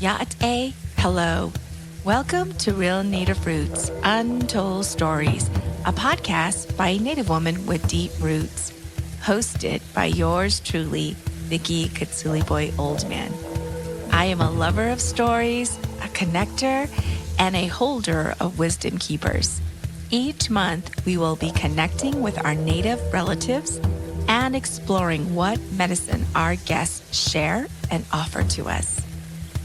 Ya'ate, hello. Welcome to Real Native Roots, Untold Stories, a podcast by a Native woman with deep roots. Hosted by yours truly, Vicky Katsuli Boy Oldman. I am a lover of stories, a connector, and a holder of wisdom keepers. Each month, we will be connecting with our Native relatives and exploring what medicine our guests share and offer to us.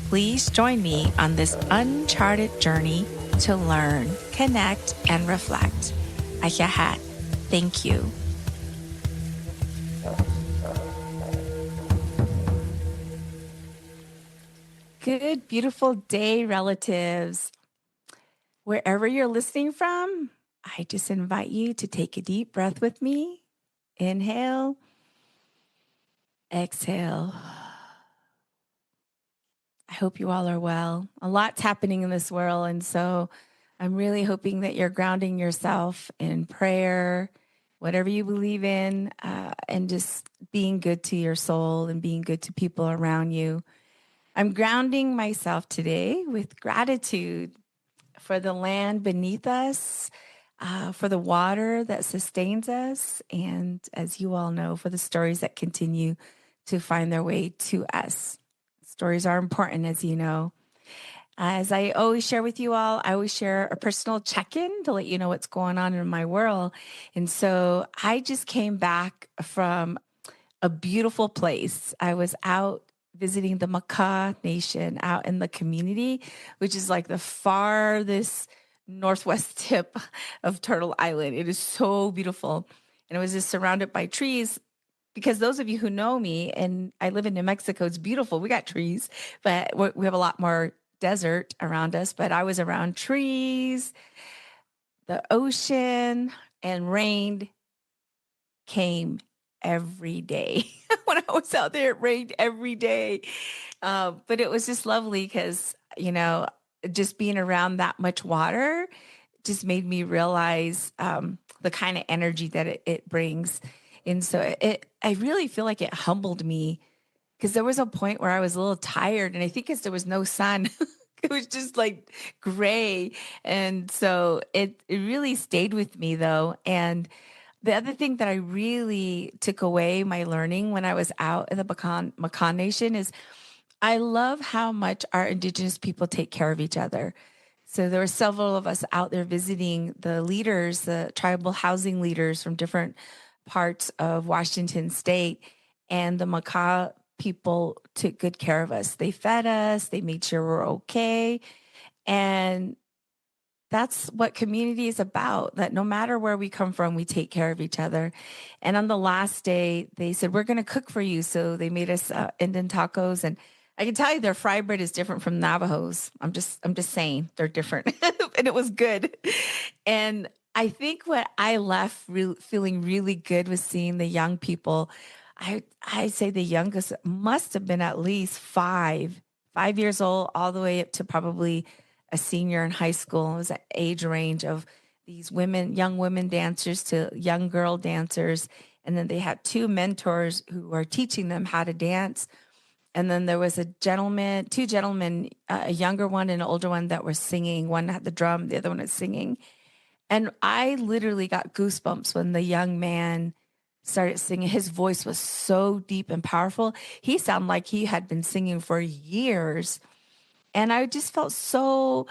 Please join me on this uncharted journey to learn, connect, and reflect. Ayahat. Thank you. Good, beautiful day, relatives. Wherever you're listening from, I just invite you to take a deep breath with me. Inhale, exhale. I hope you all are well. A lot's happening in this world. And so I'm really hoping that you're grounding yourself in prayer, whatever you believe in, and just being good to your soul and being good to people around you. I'm grounding myself today with gratitude for the land beneath us, for the water that sustains us, and as you all know, for the stories that continue to find their way to us. Stories are important, as you know. As I always share with you all, I always share a personal check-in to let you know what's going on in my world. And so I just came back from a beautiful place. I was out visiting the Yakama Nation out in the community, which is like the farthest northwest tip of Turtle Island. It is so beautiful. And it was just surrounded by trees because those of you who know me, and I live in New Mexico, it's beautiful. We got trees, but we have a lot more desert around us. But I was around trees, the ocean, and rain came every day. When I was out there, it rained every day. But it was just lovely because, just being around that much water just made me realize the kind of energy that it brings. And so I really feel like it humbled me because there was a point where I was a little tired, and I think because there was no sun. It was just like gray. And so it really stayed with me though. And the other thing that I really took away my learning when I was out in the Yakama Nation is I love how much our Indigenous people take care of each other. So there were several of us out there visiting the leaders, the tribal housing leaders from different parts of Washington state. And the Makah people took good care of us. They fed us, they made sure we're okay. And that's what community is about, that no matter where we come from, we take care of each other. And on the last day, they said, we're going to cook for you. So they made us Indian tacos. And I can tell you their fry bread is different from Navajo's. I'm just saying they're different. And it was good. And I think what I left feeling really good was seeing the young people. I say the youngest must have been at least 5 years old, all the way up to probably a senior in high school. It was an age range of these women, young women dancers to young girl dancers. And then they had two mentors who were teaching them how to dance. And then there was two gentlemen, a younger one and an older one that were singing. One had the drum, the other one was singing. And I literally got goosebumps when the young man started singing. His voice was so deep and powerful. He sounded like he had been singing for years. And I just felt so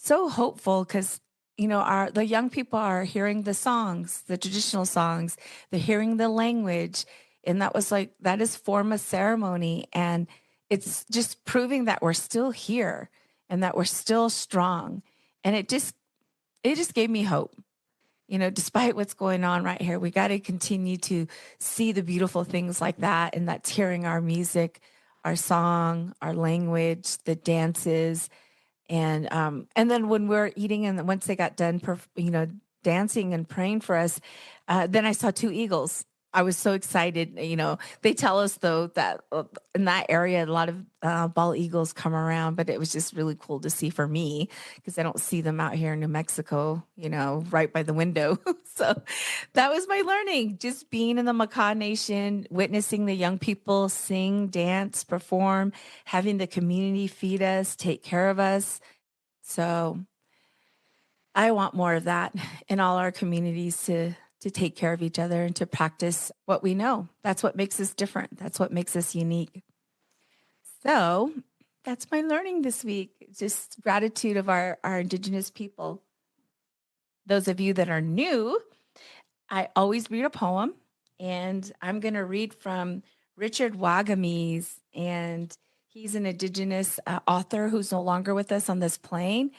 hopeful because the young people are hearing the songs, the traditional songs, they're hearing the language, and that is form of ceremony, and it's just proving that we're still here and that we're still strong, and it just gave me hope. Despite what's going on right here, we got to continue to see the beautiful things like that, and that's hearing our music, our song, our language, the dances. And then when we're eating, and once they got done, dancing and praying for us, then I saw two eagles. I was so excited. They tell us though that in that area, a lot of bald eagles come around, but it was just really cool to see for me because I don't see them out here in New Mexico, right by the window. So that was my learning, just being in the Yakama Nation, witnessing the young people sing, dance, perform, having the community feed us, take care of us. So I want more of that in all our communities to take care of each other and to practice what we know. That's what makes us different. That's what makes us unique. So that's my learning this week. Just gratitude of our Indigenous people. Those of you that are new, I always read a poem, and I'm going to read from Richard Wagamis, and he's an Indigenous author who's no longer with us on this plane.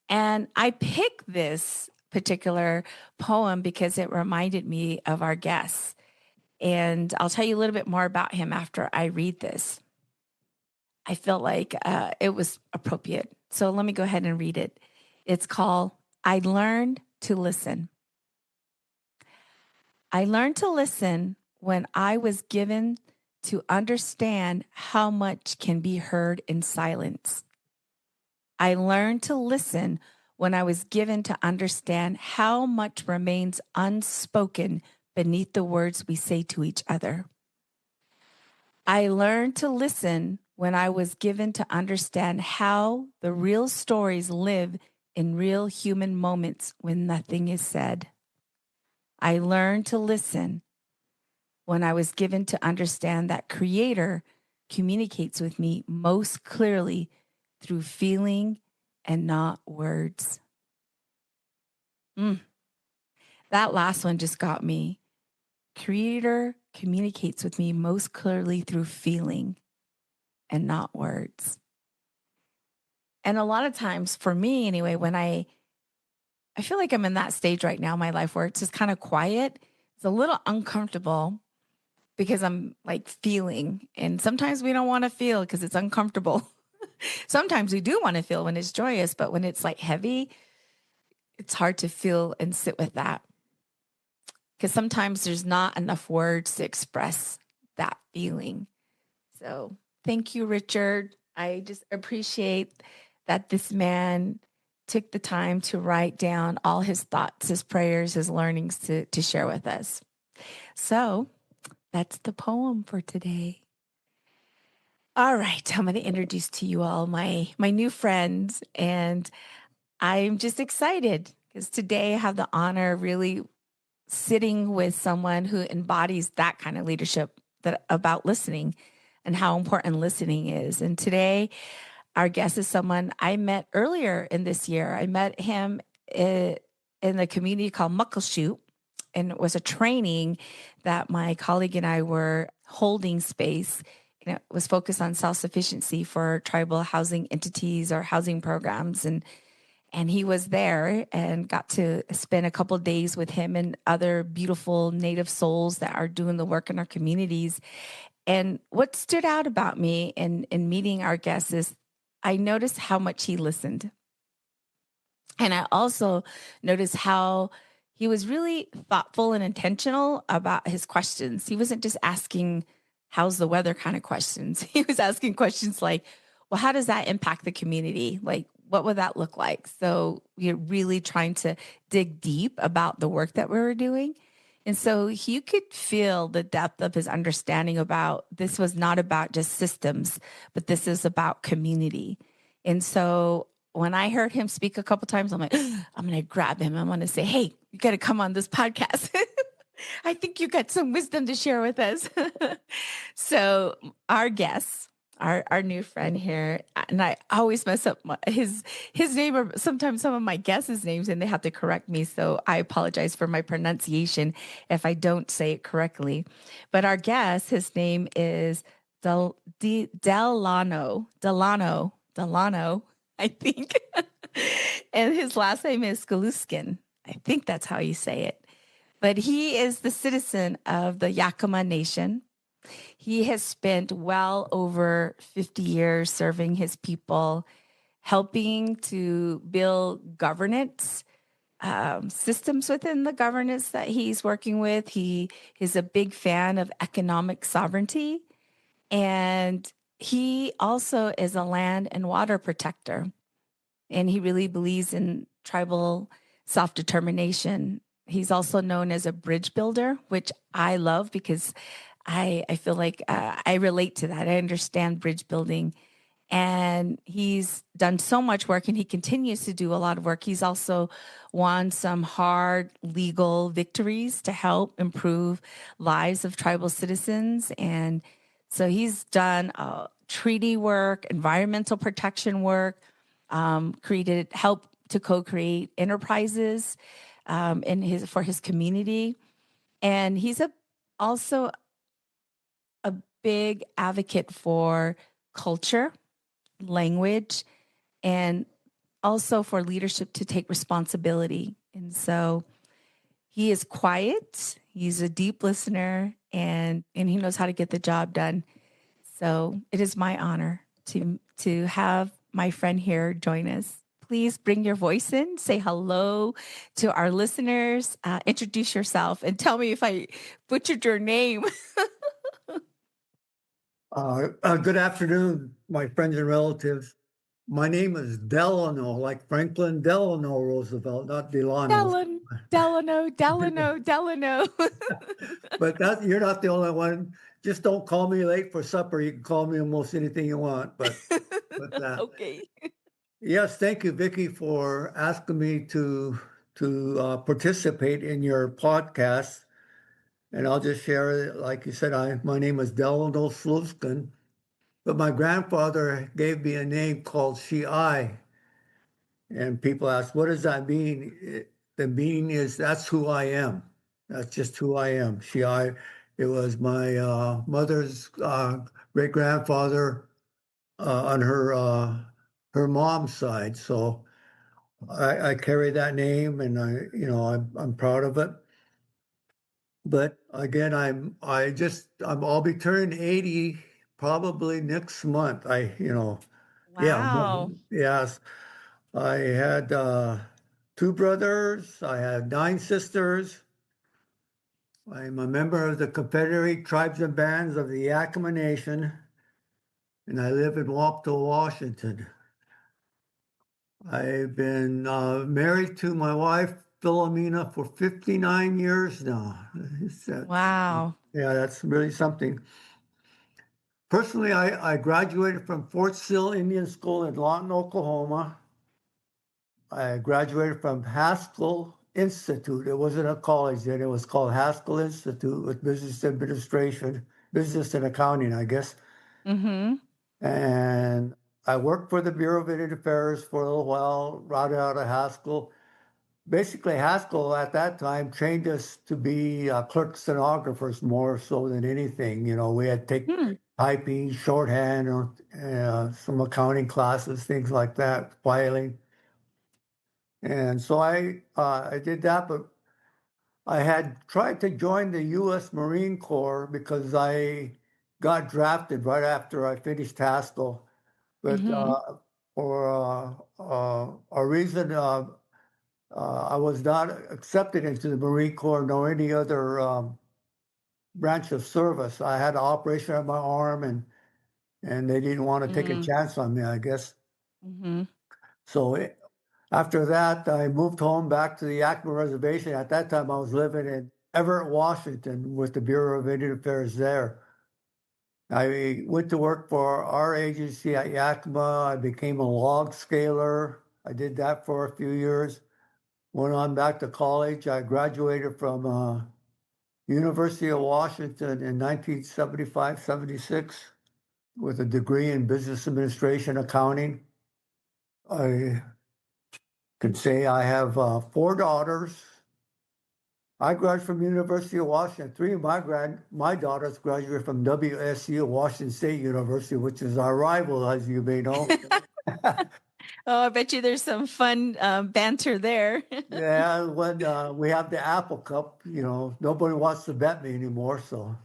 And I picked this particular poem because it reminded me of our guests. And I'll tell you a little bit more about him after I read this. I felt like it was appropriate. So let me go ahead and read it. It's called I Learned to Listen. I learned to listen when I was given to understand how much can be heard in silence. I learned to listen when I was given to understand how much remains unspoken beneath the words we say to each other. I learned to listen when I was given to understand how the real stories live in real human moments when nothing is said. I learned to listen when I was given to understand that Creator communicates with me most clearly through feeling and not words. That last one just got me. Creator communicates with me most clearly through feeling and not words. And a lot of times, for me anyway, when I feel like I'm in that stage right now in my life where it's just kind of quiet, it's a little uncomfortable because I'm like feeling. And sometimes we don't want to feel because it's uncomfortable. Sometimes we do want to feel when it's joyous, but when it's like heavy, it's hard to feel and sit with that. Because sometimes there's not enough words to express that feeling. So thank you, Richard. I just appreciate that this man took the time to write down all his thoughts, his prayers, his learnings to share with us. So that's the poem for today. All right, I'm going to introduce to you all my new friends, and I'm just excited because today I have the honor of really sitting with someone who embodies that kind of leadership that about listening and how important listening is. And today, our guest is someone I met earlier in this year. I met him in the community called Muckleshoot, and it was a training that my colleague and I were holding space. And it was focused on self-sufficiency for tribal housing entities or housing programs. And he was there and got to spend a couple of days with him and other beautiful Native souls that are doing the work in our communities. And what stood out about me in meeting our guests is I noticed how much he listened. And I also noticed how he was really thoughtful and intentional about his questions. He wasn't just asking, how's the weather kind of questions. He was asking questions like, well, how does that impact the community? Like, what would that look like? So we're really trying to dig deep about the work that we were doing. And so you could feel the depth of his understanding about this was not about just systems, but this is about community. And so when I heard him speak a couple times, I'm like, I'm going to grab him. I'm going to say, hey, you got to come on this podcast. I think you got some wisdom to share with us. So our guest, our new friend here, and I always mess up his name or sometimes some of my guests' names, and they have to correct me. So I apologize for my pronunciation if I don't say it correctly. But our guest, his name is Delano, I think. And his last name is Saluskin. I think that's how you say it. But he is the citizen of the Yakama Nation. He has spent well over 50 years serving his people, helping to build governance systems within the governance that he's working with. He is a big fan of economic sovereignty, and he also is a land and water protector. And he really believes in tribal self determination. He's also known as a bridge builder, which I love because I feel like I relate to that. I understand bridge building, and he's done so much work and he continues to do a lot of work. He's also won some hard legal victories to help improve lives of tribal citizens. And so he's done treaty work, environmental protection work, created help to co-create enterprises in his for his community. And he's also a big advocate for culture, language, and also for leadership to take responsibility. And so he is quiet, he's a deep listener, and he knows how to get the job done. So it is my honor to have my friend here join us. Please bring your voice in, say hello to our listeners, introduce yourself, and tell me if I butchered your name. Good afternoon, my friends and relatives. My name is Delano, like Franklin Delano Roosevelt, not Delano. Delano. But that you're not the only one. Just don't call me late for supper. You can call me almost anything you want. But Okay. yes, thank you, Vicky, for asking me to participate in your podcast. And I'll just share it. Like you said, my name is Delano Saluskin. But my grandfather gave me a name called Shii, and people ask, what does that mean? The meaning is that's who I am. That's just who I am. Shii. It was my mother's great grandfather on her mom's side. So I carry that name, and I'm proud of it. But again, I'll be turning 80 probably next month. Yeah, Wow. yes. I had two brothers. I had nine sisters. I'm a member of the Confederate Tribes and Bands of the Yakama Nation, and I live in Wapto, Washington. I've been married to my wife, Philomena, for 59 years now. Wow. Yeah, that's really something. Personally, I graduated from Fort Sill Indian School in Lawton, Oklahoma. I graduated from Haskell Institute. It wasn't a college then. It was called Haskell Institute with business administration, business and accounting, I guess. Mm-hmm. And I worked for the Bureau of Indian Affairs for a little while, right out of Haskell. Basically, Haskell at that time trained us to be clerk stenographers more so than anything. We had to take Hmm. typing, shorthand, or some accounting classes, things like that, filing. And so I did that, but I had tried to join the U.S. Marine Corps because I got drafted right after I finished Haskell. But Mm-hmm. for a reason, I was not accepted into the Marine Corps nor any other branch of service. I had an operation on my arm, and they didn't want to take a chance on me, I guess. Mm-hmm. So after that, I moved home back to the Yakama Reservation. At that time, I was living in Everett, Washington, with the Bureau of Indian Affairs there. I went to work for our agency at Yakima. I became a log scaler. I did that for a few years. Went on back to college. I graduated from University of Washington in 1975-76 with a degree in business administration accounting. I could say I have four daughters. I graduated from University of Washington. Three of my daughters graduated from WSU, Washington State University, which is our rival, as you may know. Oh, I bet you there's some fun banter there. Yeah, when we have the Apple Cup, nobody wants to bet me anymore. So,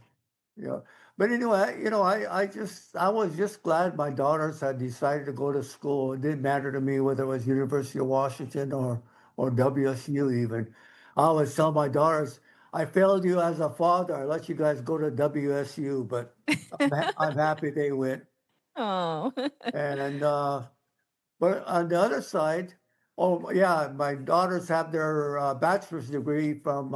yeah. But anyway, I was just glad my daughters had decided to go to school. It didn't matter to me whether it was University of Washington or WSU even. I always tell my daughters, I failed you as a father. I let you guys go to WSU, but I'm happy they went. Oh. And but on the other side, oh yeah, my daughters have their bachelor's degree from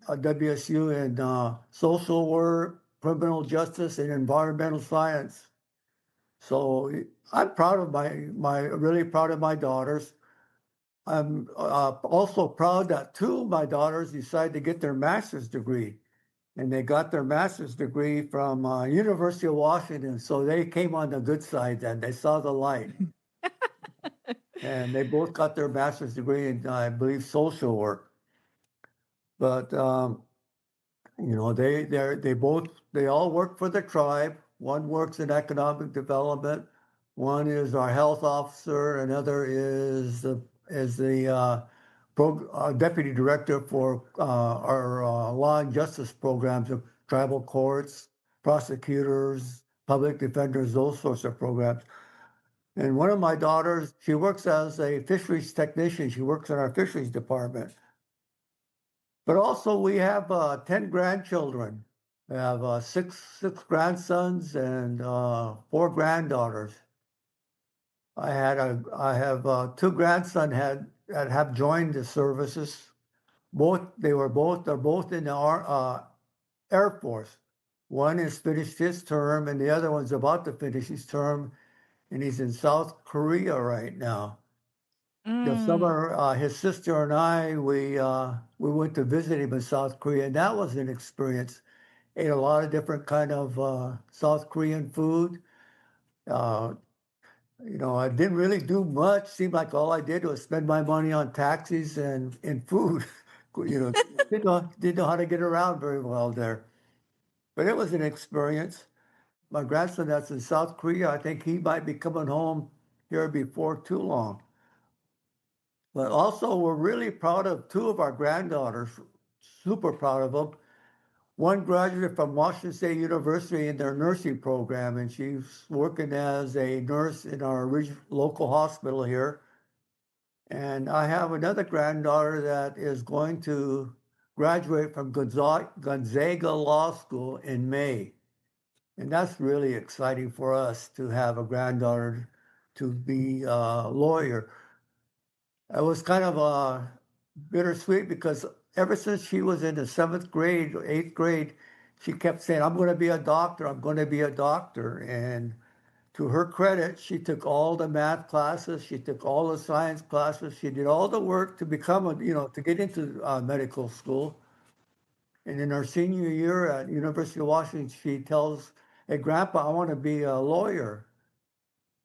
WSU in social work, criminal justice, and environmental science. So I'm proud of my really proud of my daughters. I'm also proud that two of my daughters decided to get their master's degree, and they got their master's degree from University of Washington. So they came on the good side, and they saw the light, and they both got their master's degree in, I believe, social work. But you know, they all work for the tribe. One works in economic development. One is our health officer. Another is the deputy director for our law and justice programs of tribal courts, prosecutors, public defenders, those sorts of programs. And one of my daughters, she works as a fisheries technician. She works in our fisheries department. But also we have 10 grandchildren. We have six grandsons and four granddaughters. I have two grandsons that have joined the services. They're both in the Air Force. One has finished his term, and the other one's about to finish his term, and he's in South Korea right now. The Mm. summer, his sister and I, we went to visit him in South Korea, and that was an experience. Ate a lot of different kind of South Korean food. Uh, you know, I didn't really do much. Seemed like all I did was spend my money on taxis and food. You know, didn't know how to get around very well there. But it was an experience. My grandson that's in South Korea, I think he might be coming home here before too long. But also, we're really proud of two of our granddaughters, super proud of them. One graduated from Washington State University in their nursing program, and she's working as a nurse in our local hospital here. And I have another granddaughter that is going to graduate from Gonzaga Law School in May. And that's really exciting for us to have a granddaughter to be a lawyer. It was kind of bittersweet because ever since she was in the seventh grade or eighth grade, she kept saying, I'm going to be a doctor. I'm going to be a doctor. And to her credit, she took all the math classes. She took all the science classes. She did all the work to become to get into medical school. And in her senior year at University of Washington, she tells, hey, Grandpa, I want to be a lawyer.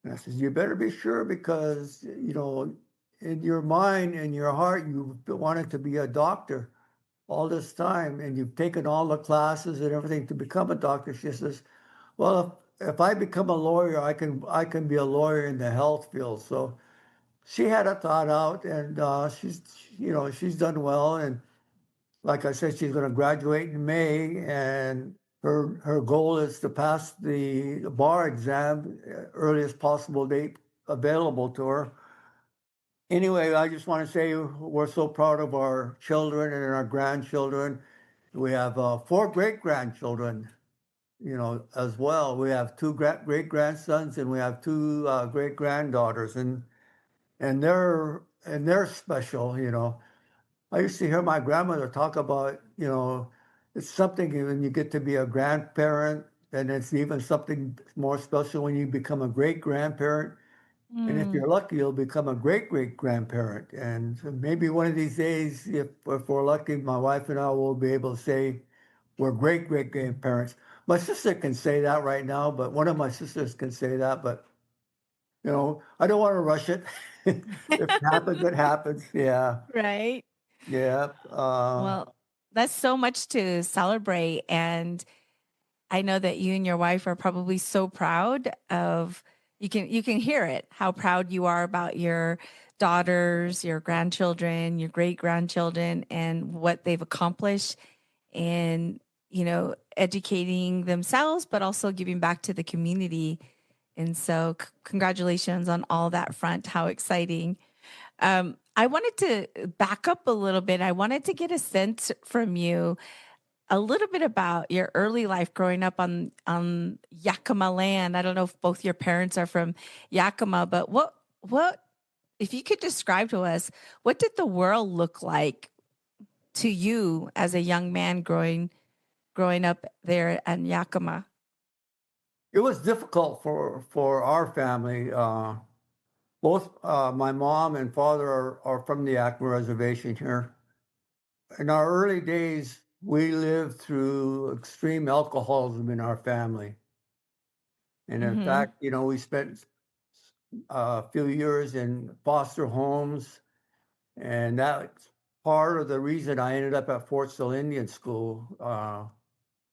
And I says, you better be sure because, in your mind and your heart, you wanted to be a doctor all this time and you've taken all the classes and everything to become a doctor. She says, well, if I become a lawyer, I can be a lawyer in the health field. So she had it thought out and she's done well. And like I said, she's going to graduate in May and her goal is to pass the bar exam earliest possible date available to her. Anyway, I just want to say we're so proud of our children and our grandchildren. We have four great grandchildren, as well. We have two great grandsons and we have two great granddaughters, and they're special. I used to hear my grandmother talk about, it's something when you get to be a grandparent, and it's even something more special when you become a great grandparent. And if Mm. you're lucky, you'll become a great great grandparent. And maybe one of these days, if we're lucky, my wife and I will be able to say we're great great grandparents. My sister can say that right now, but one of my sisters can say that, but I don't want to rush it. If it happens, it happens. Yeah, Right? yeah. Well, that's so much to celebrate. And I know that you and your wife are probably so proud of you can hear it, how proud you are about your daughters, your grandchildren, your great grandchildren, and what they've accomplished in, educating themselves, but also giving back to the community. And so congratulations on all that front. How exciting. I wanted to back up a little bit. I wanted to get a sense from you a little bit about your early life growing up on Yakama land. I don't know if both your parents are from Yakama, but what if you could describe to us what did the world look like to you as a young man growing up there in Yakima? It was difficult for our family. Both my mom and father are from the Yakama Reservation here. In our early days, we lived through extreme alcoholism in our family. And in Mm-hmm. fact, we spent a few years in foster homes, and that's part of the reason I ended up at Fort Sill Indian School.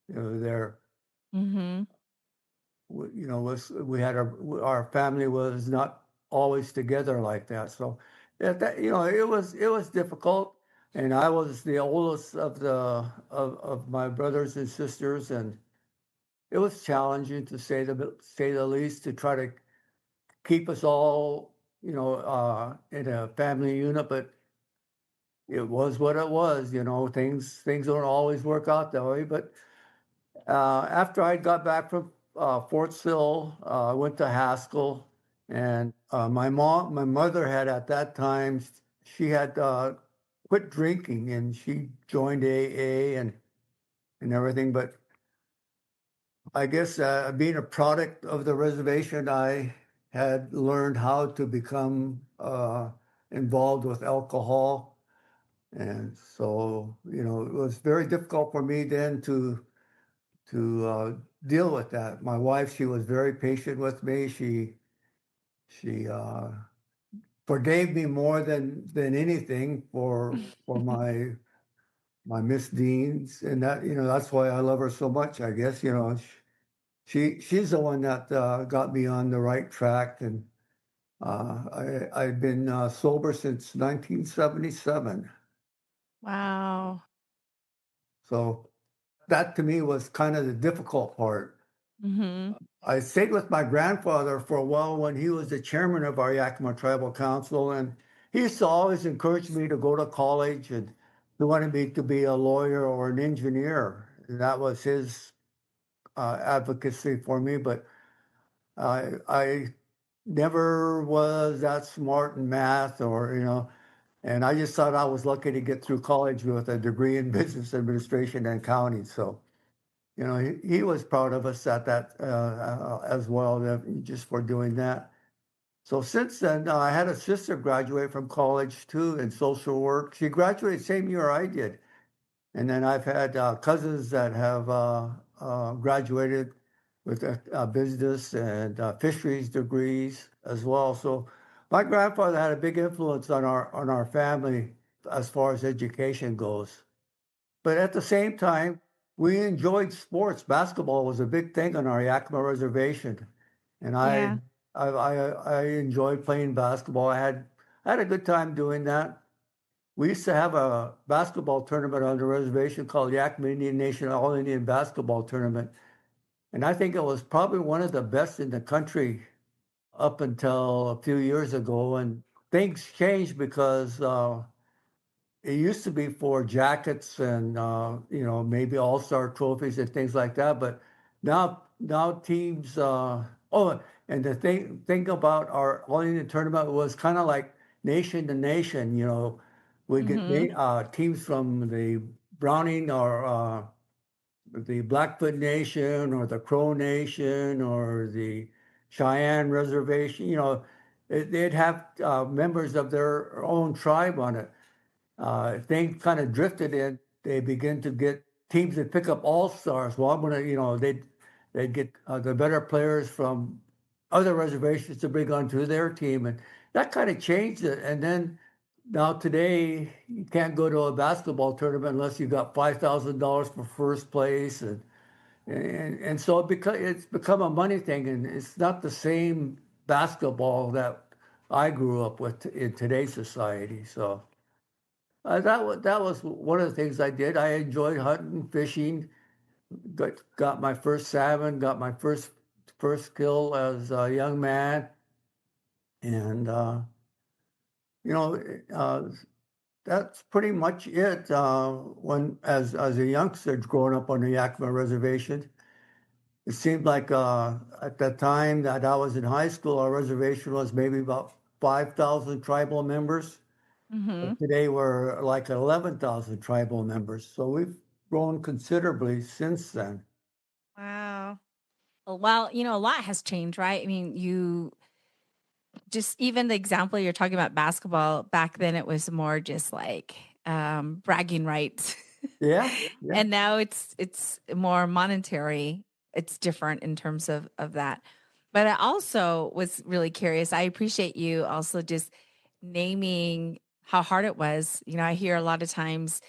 There, Mm-hmm. was we had our family was not always together like that. So it was difficult, and I was the oldest of my brothers and sisters, and it was challenging to say the least, to try to keep us all in a family unit. But it was what it was. Things don't always work out that way. But after I got back from Fort Sill, I went to Haskell, and my mother had at that time, she had quit drinking, and she joined AA and everything. But I guess being a product of the reservation, I had learned how to become involved with alcohol. And so, it was very difficult for me then to deal with that. My wife, she was very patient with me. She forgave me more than anything for my misdeeds, and that's why I love her so much. I guess she's the one that got me on the right track, and I've been sober since 1977. Wow. So that to me was kind of the difficult part. Mm-hmm. I stayed with my grandfather for a while when he was the chairman of our Yakima Tribal Council, and he used to always encourage me to go to college, and he wanted me to be a lawyer or an engineer. And that was his advocacy for me, but I never was that smart in math and I just thought I was lucky to get through college with a degree in business administration and accounting. So, he was proud of us at that as well, just for doing that. So since then, I had a sister graduate from college too in social work. She graduated same year I did. And then I've had cousins that have graduated with business and fisheries degrees as well. So my grandfather had a big influence on our family as far as education goes. But at the same time, we enjoyed sports. Basketball was a big thing on our Yakima reservation, and I Yeah. I I, I enjoyed playing basketball. I had a good time doing that. We used to have a basketball tournament on the reservation called Yakama Indian Nation All Indian Basketball Tournament. And I think it was probably one of the best in the country up until a few years ago. And things changed because it used to be for jackets and maybe all-star trophies and things like that. But now teams and the thing about our All Indian tournament was kind of like nation to nation. We get Mm-hmm. teams from the Browning or the Blackfoot Nation or the Crow Nation or the Cheyenne Reservation. They'd have members of their own tribe on it. Things kind of drifted in. They begin to get teams that pick up all stars. Well, I'm gonna, they'd get the better players from other reservations to bring onto their team, and that kind of changed it. And then now today, you can't go to a basketball tournament unless you got $5,000 for first place, and so it's become a money thing, and it's not the same basketball that I grew up with in today's society. So. That was one of the things I did. I enjoyed hunting, fishing. Got my first salmon. Got my first kill as a young man, and you know, uh, that's pretty much it. When as a youngster growing up on the Yakama reservation, it seemed like at the time that I was in high school, our reservation was maybe about 5,000 tribal members. Hmm. But today we're like 11,000 tribal members. So we've grown considerably since then. Wow. Well, a lot has changed, right? I mean, you just even the example you're talking about basketball, back then it was more just like bragging rights. Yeah, yeah. And now it's more monetary. It's different in terms of that. But I also was really curious. I appreciate you also just naming how hard it was. I hear a lot of times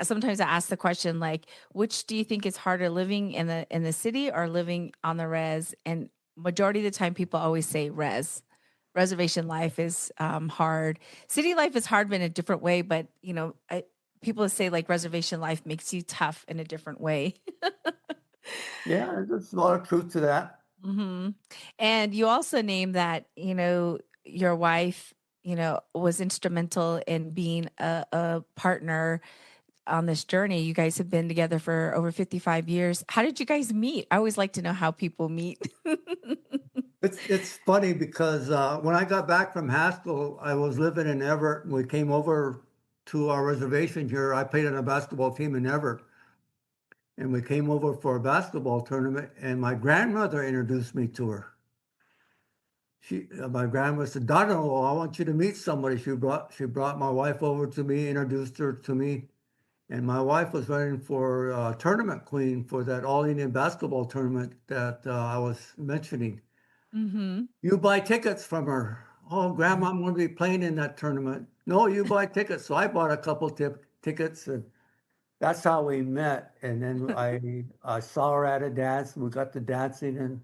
sometimes I ask the question like, which do you think is harder, living in the city or living on the res? And majority of the time, people always say res. Reservation life is hard. City life is hard, but in a different way. But people say like reservation life makes you tough in a different way. Yeah, there's a lot of truth to that. Hmm. And you also name that your wife was instrumental in being a partner on this journey. You guys have been together for over 55 years. How did you guys meet? I always like to know how people meet. It's funny because when I got back from Haskell, I was living in Everett, and we came over to our reservation here. I played on a basketball team in Everett, and we came over for a basketball tournament, and my grandmother introduced me to her. My grandma said, Donald, I want you to meet somebody. She brought my wife over to me, introduced her to me, and my wife was running for tournament queen for that All Indian basketball tournament that I was mentioning. Hmm. You buy tickets from her. Oh, Grandma, I'm going to be playing in that tournament. No, you buy tickets. So I bought a couple tickets, and that's how we met. And then I saw her at a dance. We got to dancing and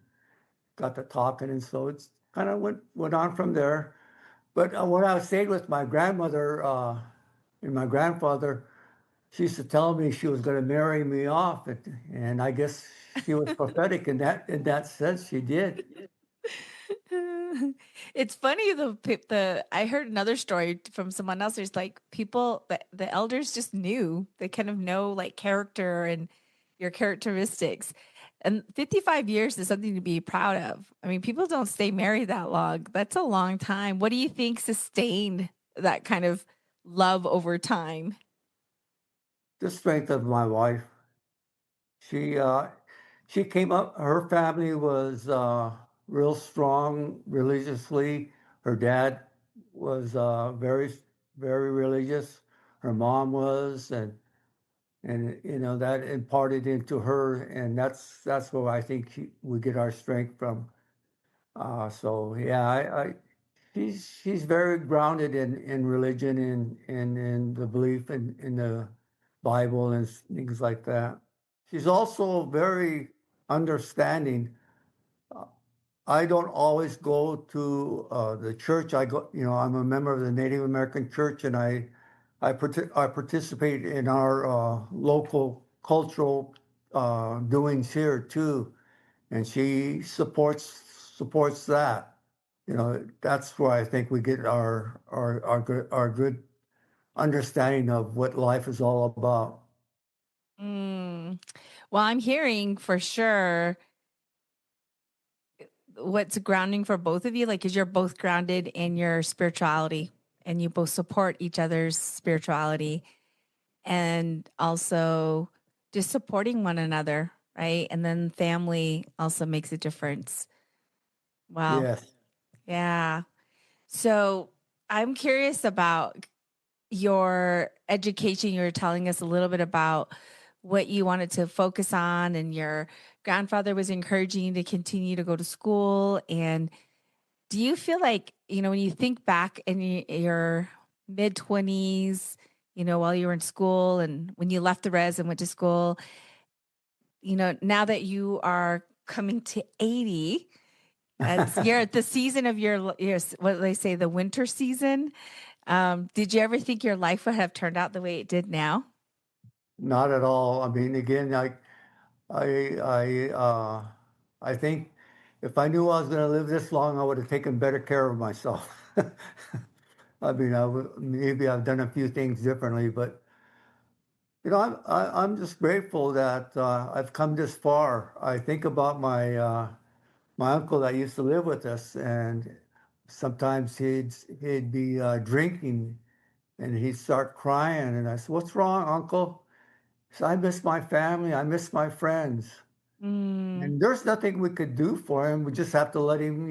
got to talking, and so it's kind of went on from there. But when I stayed with my grandmother and my grandfather, she used to tell me she was going to marry me off, and I guess she was prophetic in that sense. She did. It's funny the I heard another story from someone else. There's like people the elders just knew. They kind of know like character and your characteristics. And 55 years is something to be proud of. I mean, people don't stay married that long. That's a long time. What do you think sustained that kind of love over time? The strength of my wife. She uh, she came up. Her family was real strong religiously. Her dad was very religious. Her mom was, and that imparted into her, and that's where I think we get our strength from. So yeah, she's very grounded in religion and in the belief in the Bible and things like that. She's also very understanding. Uh, I don't always go to the church. I'm a member of the Native American Church, and I participate in our local cultural doings here too, and she supports that. That's where I think we get our good understanding of what life is all about. Mm. Well, I'm hearing for sure what's grounding for both of you, like, is you're both grounded in your spirituality and you both support each other's spirituality and also just supporting one another, right? And then family also makes a difference. Wow. Yes. Yeah. So I'm curious about your education. You were telling us a little bit about what you wanted to focus on, and your grandfather was encouraging you to continue to go to school. And do you feel like, when you think back in your mid 20s, while you were in school and when you left the res and went to school, now that you are coming to 80, you're at the season of your, what they say, the winter season. Did you ever think your life would have turned out the way it did now? Not at all. I mean, again, I, I, uh, I think if I knew I was going to live this long, I would have taken better care of myself. I mean, maybe I've done a few things differently, but I'm just grateful that I've come this far. I think about my uncle that used to live with us, and sometimes he'd be drinking, and he'd start crying, and I said, "What's wrong, Uncle?" He said, "I miss my family. I miss my friends." Mm, And there's nothing we could do for him. We just have to let him,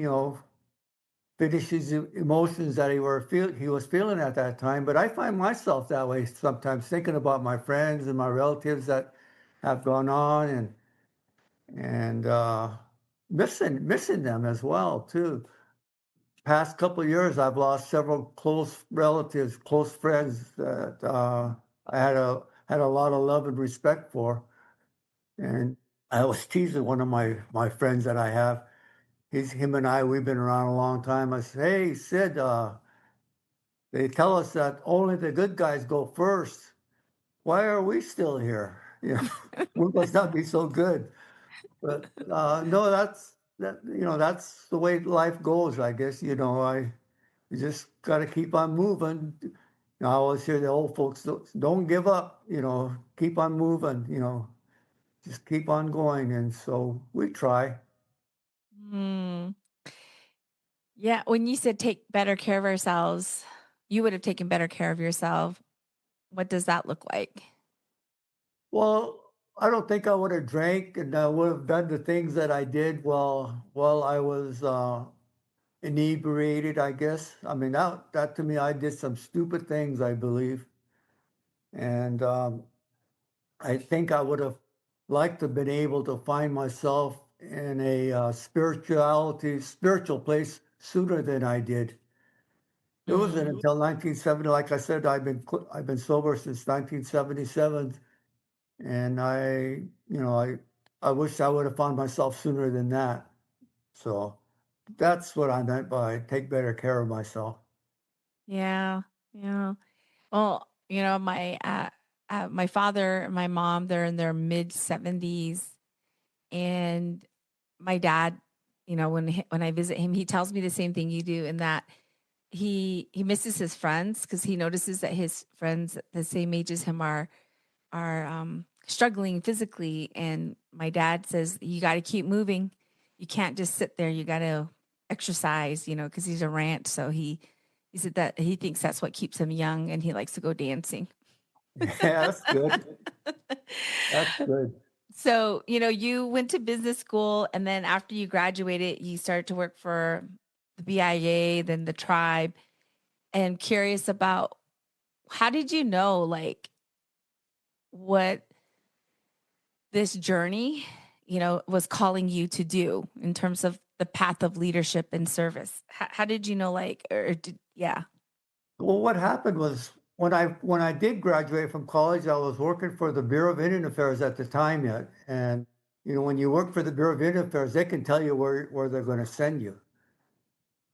finish his emotions that he was feeling at that time. But I find myself that way sometimes, thinking about my friends and my relatives that have gone on, and missing them as well too. Past couple of years, I've lost several close relatives, close friends that I had a lot of love and respect for. And I was teasing one of my friends that I have. Him and I, we've been around a long time. I said, "Hey, Sid, they tell us that only the good guys go first. Why are we still here? We must not be so good." But no, that's the way life goes, I guess. You just got to keep on moving. I always hear the old folks, don't give up, keep on moving, just keep on going. And so we try. mm. Yeah, when you said take better care of ourselves, you would have taken better care of yourself. What does that look like? Well, I don't think I would have drank and I would have done the things that I did while I was inebriated, I guess. I mean, that to me, I did some stupid things, I believe. And I think I would have liked to have been able to find myself in a spiritual place sooner than I did. It wasn't Mm. until 1970, like I said, I've been sober since 1977, and I wish I would have found myself sooner than that. So that's what I meant by take better care of myself. Yeah, yeah. Well, my father and my mom, they're in their mid 70s, and my dad, when I visit him, he tells me the same thing you do, in that he misses his friends because he notices that his friends the same age as him are struggling physically. And my dad says, you got to keep moving. You can't just sit there. You got to exercise, because he's a ranch. So he said that he thinks that's what keeps him young, and he likes to go dancing. Yeah, that's good. That's good. So, you went to business school, and then after you graduated, you started to work for the BIA, then the tribe. And curious about, how did you know, like, what this journey, was calling you to do in terms of the path of leadership and service? How did you know, like, yeah. Well, what happened was when I did graduate from college, I was working for the Bureau of Indian Affairs at the time yet. And when you work for the Bureau of Indian Affairs, they can tell you where they're going to send you.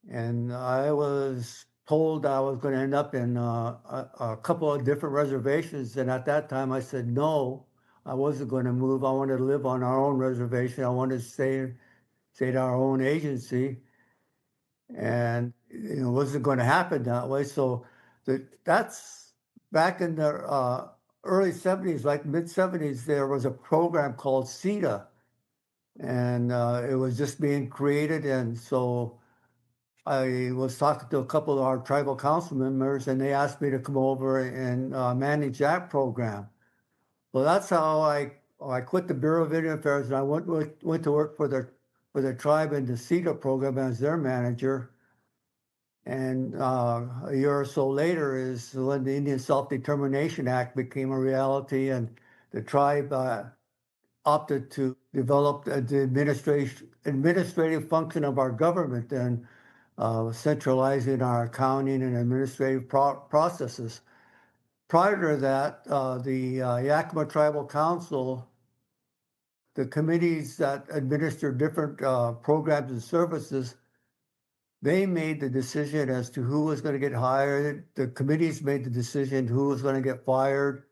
And I was told I was going to end up in a couple of different reservations. And at that time, I said no, I wasn't going to move. I wanted to live on our own reservation. I wanted to stay at our own agency, and it wasn't going to happen that way. So that's back in the early 70s, like mid 70s. There was a program called CETA, and it was just being created. And so I was talking to a couple of our tribal council members, and they asked me to come over and manage that program. Well, that's how I quit the Bureau of Indian Affairs, and I went to work for the tribe in the CETA program as their manager. And a year or so later is when the Indian Self-Determination Act became a reality, and the tribe opted to develop the administrative function of our government and centralizing our accounting and administrative processes. Prior to that, the Yakama Tribal Council, the committees that administer different programs and services, they made the decision as to who was going to get hired. The committees made the decision who was going to get fired,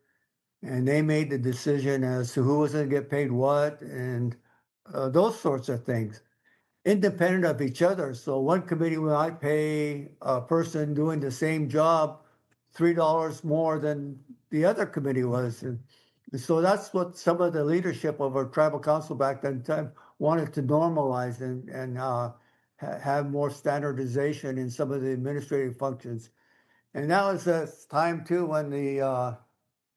and they made the decision as to who was going to get paid what, and those sorts of things. independent of each other. So one committee might pay a person doing the same job $3 more than the other committee was. And so that's what some of the leadership of our tribal council back then time wanted to normalize and have more standardization in some of the administrative functions. And that was a time too when the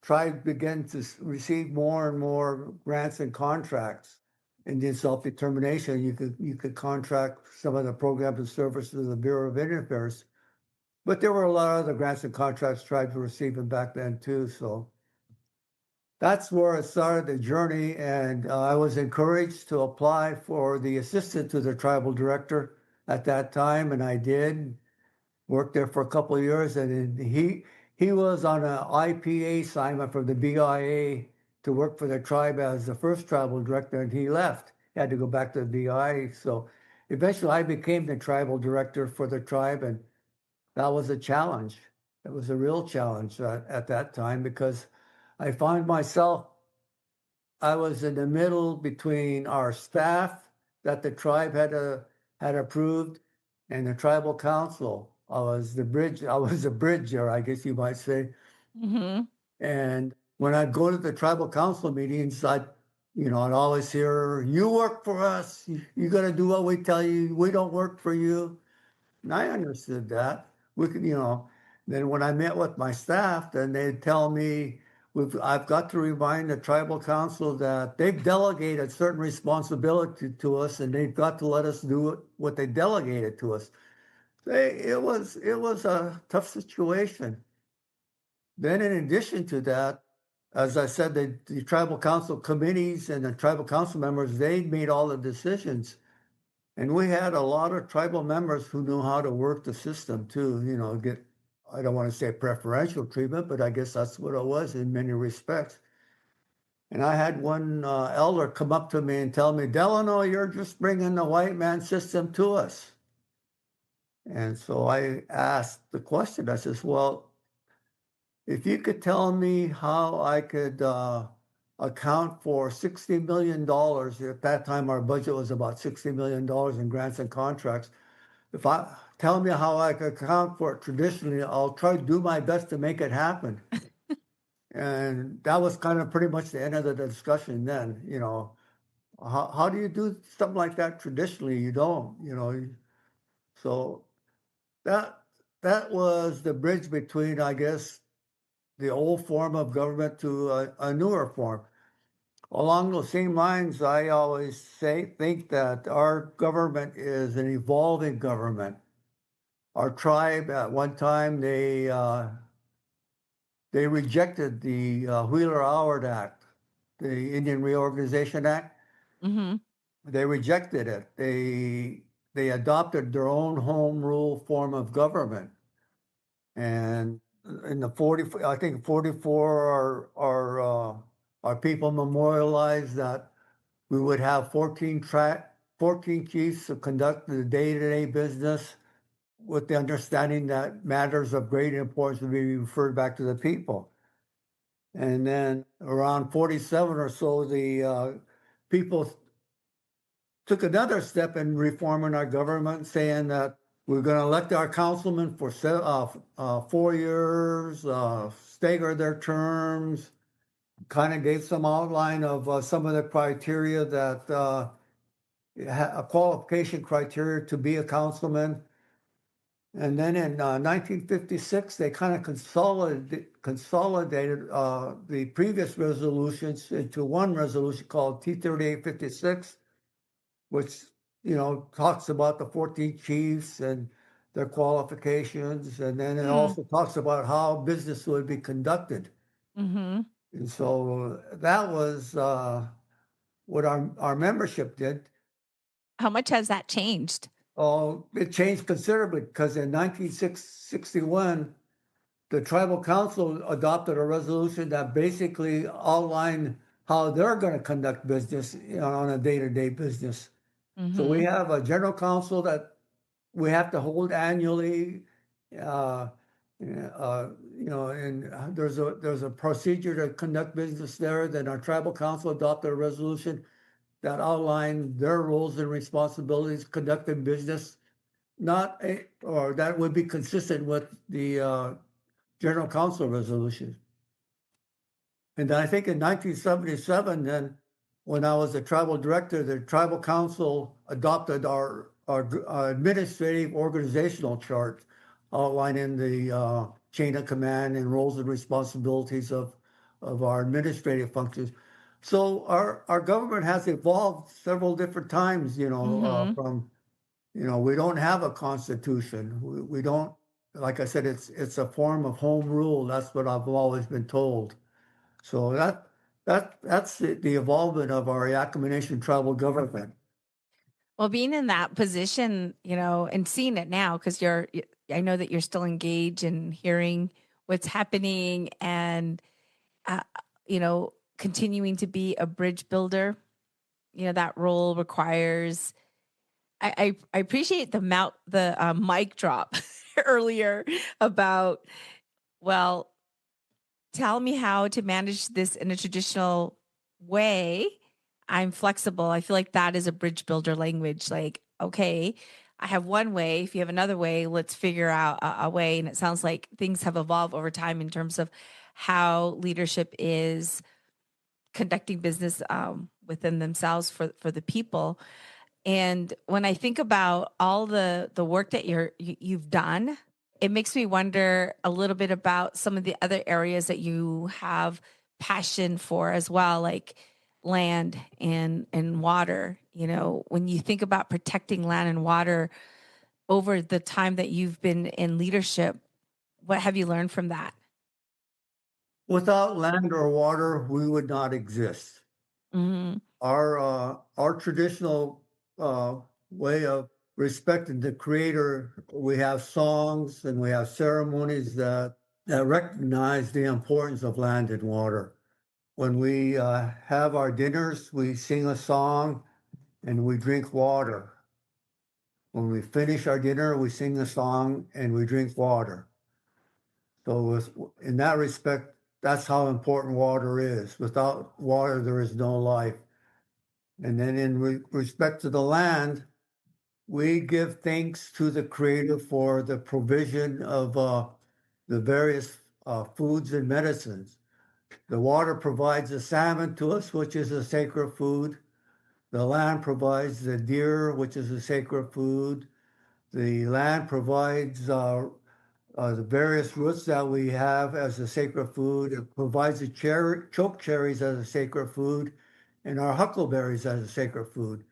tribe began to receive more and more grants and contracts. Indian self-determination, you could contract some of the programs and services of the Bureau of Indian Affairs. But there were a lot of other grants and contracts tribes were receiving back then too. So that's where it started the journey. And I was encouraged to apply for the assistant to the tribal director at that time, and I did. Worked there for a couple of years, and he was on an IPA assignment from the BIA to work for the tribe as the first tribal director, and he left. He had to go back to the BIA. So eventually I became the tribal director for the tribe, and that was a challenge. It was a real challenge at that time because I found myself, I was in the middle between our staff that the tribe had approved and the tribal council. I was the bridger, I guess you might say. Mm-hmm. And when I'd go to the tribal council meetings, I'd always hear, "You work for us. You got to do what we tell you. We don't work for you." And I understood that. We could, then when I met with my staff, then they'd tell me, I've got to remind the tribal council that they've delegated certain responsibility to us and they've got to let us do what they delegated to us. It was a tough situation. Then in addition to that, as I said, the tribal council committees and the tribal council members, they made all the decisions. And we had a lot of tribal members who knew how to work the system too, get, I don't want to say preferential treatment, but I guess that's what it was in many respects. And I had one elder come up to me and tell me, "Delano, you're just bringing the white man system to us." And so I asked the question, I says, "Well, if you could tell me how I could account for $60 million, at that time our budget was about $60 million in grants and contracts. If I tell me how I could account for it traditionally, I'll try to do my best to make it happen." And that was kind of pretty much the end of the discussion then, how do you do something like that traditionally? You don't, so that that was the bridge between, I guess, the old form of government to a newer form. Along those same lines, I always think that our government is an evolving government. Our tribe at one time they rejected the Wheeler-Howard Act, the Indian Reorganization Act. Mm-hmm. They rejected it. They adopted their own home rule form of government. And in the 40, I think 44, our people memorialized that we would have 14 chiefs to conduct the day-to-day business with the understanding that matters of great importance would be referred back to the people. And then around 47 or so, the people took another step in reforming our government, saying that we're going to elect our councilmen for 4 years, stagger their terms, kind of gave some outline of some of the criteria that a qualification criteria to be a councilman. And then in 1956, they kind of consolidated the previous resolutions into one resolution called T-3856, which talks about the 14 chiefs and their qualifications, and then it also talks about how business would be conducted. Mm-hmm. And so that was what our membership did. How much has that changed? Oh, it changed considerably because in 1961, the tribal council adopted a resolution that basically outlined how they're going to conduct business on a day-to-day business. So we Mm-hmm. have a general council that we have to hold annually. Uh, and there's a procedure to conduct business there. Then our tribal council adopted a resolution that outline their roles and responsibilities conducting business, or that would be consistent with the General Council resolution. And I think in 1977, then, when I was the tribal director, the tribal council adopted our administrative organizational chart outlining the chain of command and roles and responsibilities of our administrative functions. So our government has evolved several different times, Mm-hmm. from, we don't have a constitution. We don't, like I said, it's a form of home rule. That's what I've always been told. So that's the evolvement of our Yakama Nation tribal government. Well, being in that position, and seeing it now, because I know that you're still engaged in hearing what's happening and, uh, continuing to be a bridge builder. That role requires. I appreciate the mic drop earlier about, well, tell me how to manage this in a traditional way. I'm flexible. I feel like that is a bridge builder language. Like, okay, I have one way. If you have another way, let's figure out a way. And it sounds like things have evolved over time in terms of how leadership is conducting business within themselves for the people. And when I think about all the work that you've done, it makes me wonder a little bit about some of the other areas that you have passion for as well, like land and water. When you think about protecting land and water over the time that you've been in leadership, what have you learned from that? Without land or water, we would not exist. Hmm. Our traditional way of respecting the Creator, we have songs and we have ceremonies that recognize the importance of land and water. When we have our dinners, we sing a song and we drink water. When we finish our dinner, we sing a song and we drink water. So in that respect, that's how important water is. Without water, there is no life. And then in respect to the land, we give thanks to the Creator for the provision of the various foods and medicines. The water provides the salmon to us, which is a sacred food. The land provides the deer, which is a sacred food. The land provides the various roots that we have as a sacred food. It provides the choke cherries as a sacred food and our huckleberries as a sacred food.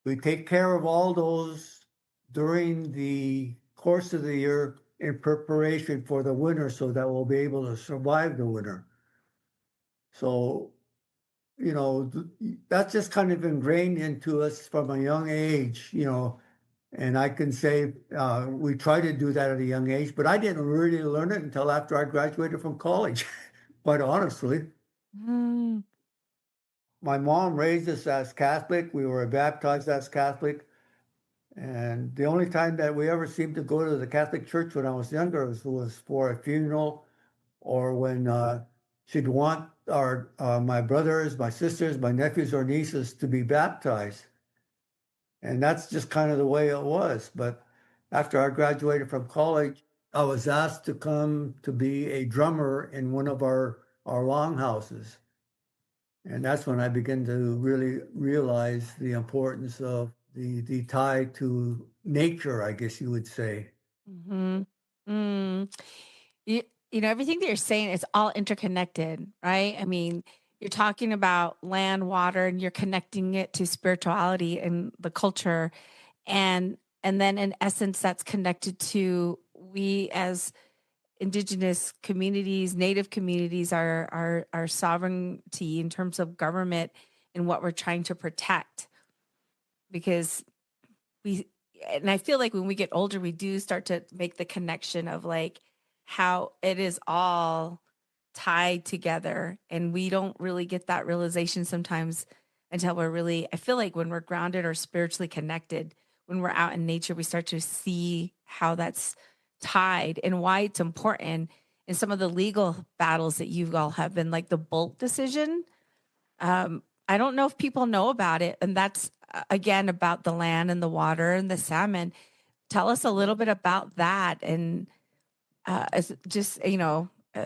We take care of all those during the course of the year in preparation for the winter so that we'll be able to survive the winter. So, that's just kind of ingrained into us from a young age, and I can say we try to do that at a young age, but I didn't really learn it until after I graduated from college, quite honestly. Mm. My mom raised us as Catholic. We were baptized as Catholic. And the only time that we ever seemed to go to the Catholic Church when I was younger was for a funeral or when she'd want my brothers, my sisters, my nephews or nieces to be baptized. And that's just kind of the way it was. But after I graduated from college, I was asked to come to be a drummer in one of our longhouses. And that's when I began to really realize the importance of the tie to nature, I guess you would say. Hmm. Mm. Everything that you're saying is all interconnected, right? I mean, you're talking about land, water, and you're connecting it to spirituality and the culture. And then in essence, that's connected to we as indigenous communities, native communities, our sovereignty in terms of government and what we're trying to protect. Because we and I feel like when we get older, we do start to make the connection of like how it is all tied together. And we don't really get that realization sometimes until we're really, I feel like when we're grounded or spiritually connected, when we're out in nature, we start to see how that's tied and why it's important. And some of the legal battles that you all have been like the Bolt decision. I don't know if people know about it. And that's again about the land and the water and the salmon. Tell us a little bit about that and just,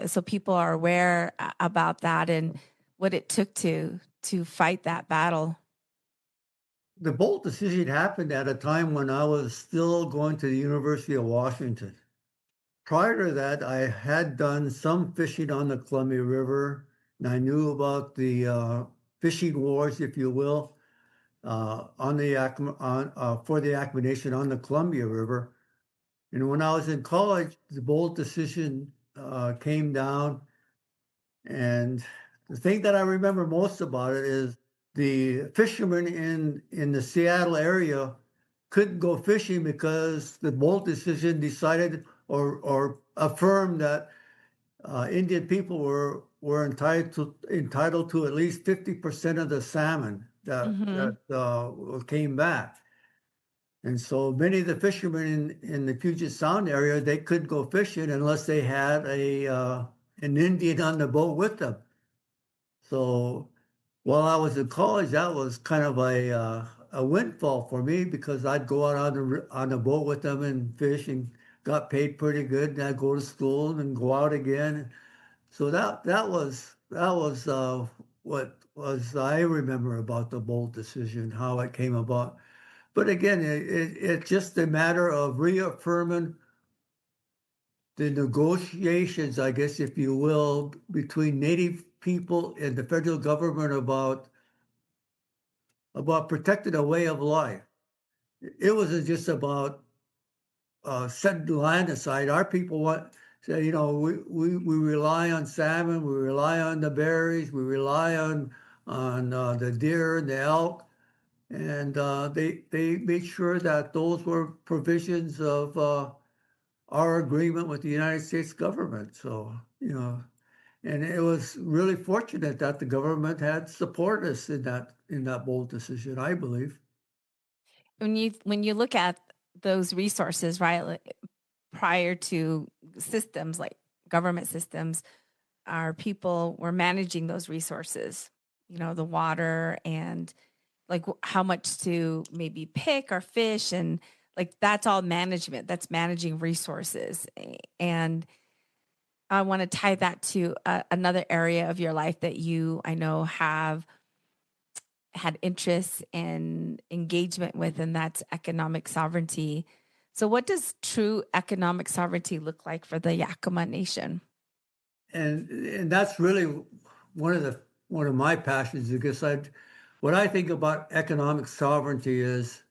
so people are aware about that and what it took to fight that battle. The Bolt decision happened at a time when I was still going to the University of Washington. Prior to that, I had done some fishing on the Columbia River, and I knew about the fishing wars, if you will, on the for the Yakama Nation on the Columbia River. And when I was in college, the Bolt decision came down, and the thing that I remember most about it is the fishermen in the Seattle area couldn't go fishing because the Bolt decision decided or affirmed that Indian people were entitled to at least 50% of the salmon Mm-hmm. that came back. And so many of the fishermen in the Puget Sound area, they couldn't go fishing unless they had an Indian on the boat with them. So while I was in college, that was kind of a windfall for me because I'd go out on the boat with them and fish and got paid pretty good. And I'd go to school and go out again. So that was what was I remember about the Bolt decision, how it came about. But again, it's just a matter of reaffirming the negotiations, I guess, if you will, between Native people and the federal government about protecting a way of life. It wasn't just about setting the land aside. Our people say, we rely on salmon, we rely on the berries, we rely on the deer and the elk, and they made sure that those were provisions of our agreement with the United States government. So, and it was really fortunate that the government had supported us in that bold decision, I believe. When you look at those resources, right, like, prior to systems like government systems, our people were managing those resources, the water and like how much to maybe pick or fish, and like that's all management, that's managing resources. And I want to tie that to another area of your life that you, I know, have had interests and engagement with, and that's economic sovereignty. So what does true economic sovereignty look like for the Yakama Nation? And that's really one of my passions because what I think about economic sovereignty is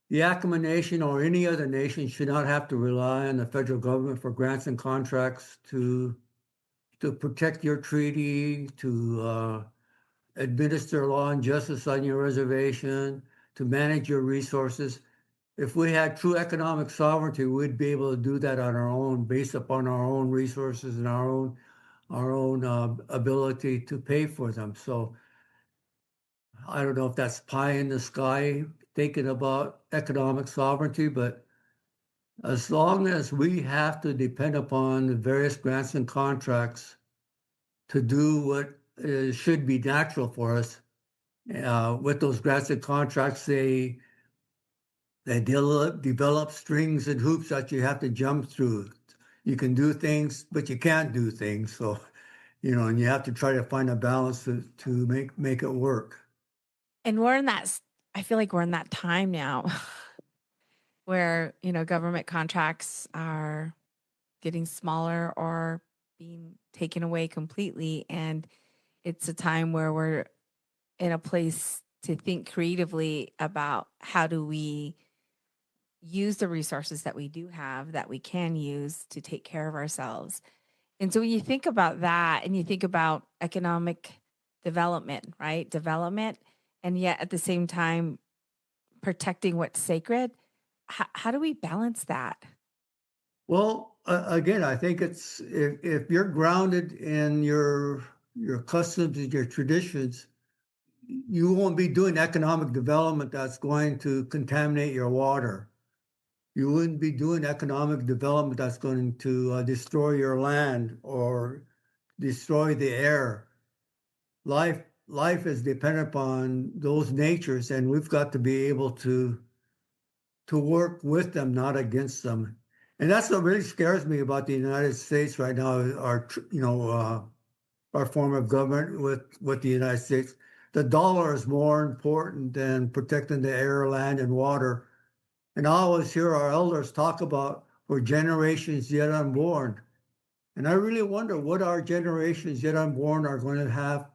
the Yakama Nation or any other nation should not have to rely on the federal government for grants and contracts to protect your treaty, to administer law and justice on your reservation, to manage your resources. If we had true economic sovereignty, we'd be able to do that on our own, based upon our own resources and our own ability to pay for them. So I don't know if that's pie in the sky thinking about economic sovereignty, but as long as we have to depend upon the various grants and contracts to do what should be natural for us, with those grants and contracts, they develop strings and hoops that you have to jump through. You can do things, but you can't do things. So, and you have to try to find a balance to make it work. And we're in that, I feel like we're in that time now where, government contracts are getting smaller or being taken away completely. And it's a time where we're in a place to think creatively about how do we use the resources that we do have that we can use to take care of ourselves. And so when you think about that and you think about economic development, right? Development, and yet at the same time, protecting what's sacred, how do we balance that? Well, again, I think it's if you're grounded in your customs and your traditions, you won't be doing economic development that's going to contaminate your water. You wouldn't be doing economic development that's going to destroy your land or destroy the air. Life life is dependent upon those natures, and we've got to be able to work with them, not against them. And that's what really scares me about the United States right now. Our form of government with the United States. The dollar is more important than protecting the air, land, and water. And I always hear our elders talk about for generations yet unborn. And I really wonder what our generations yet unborn are going to have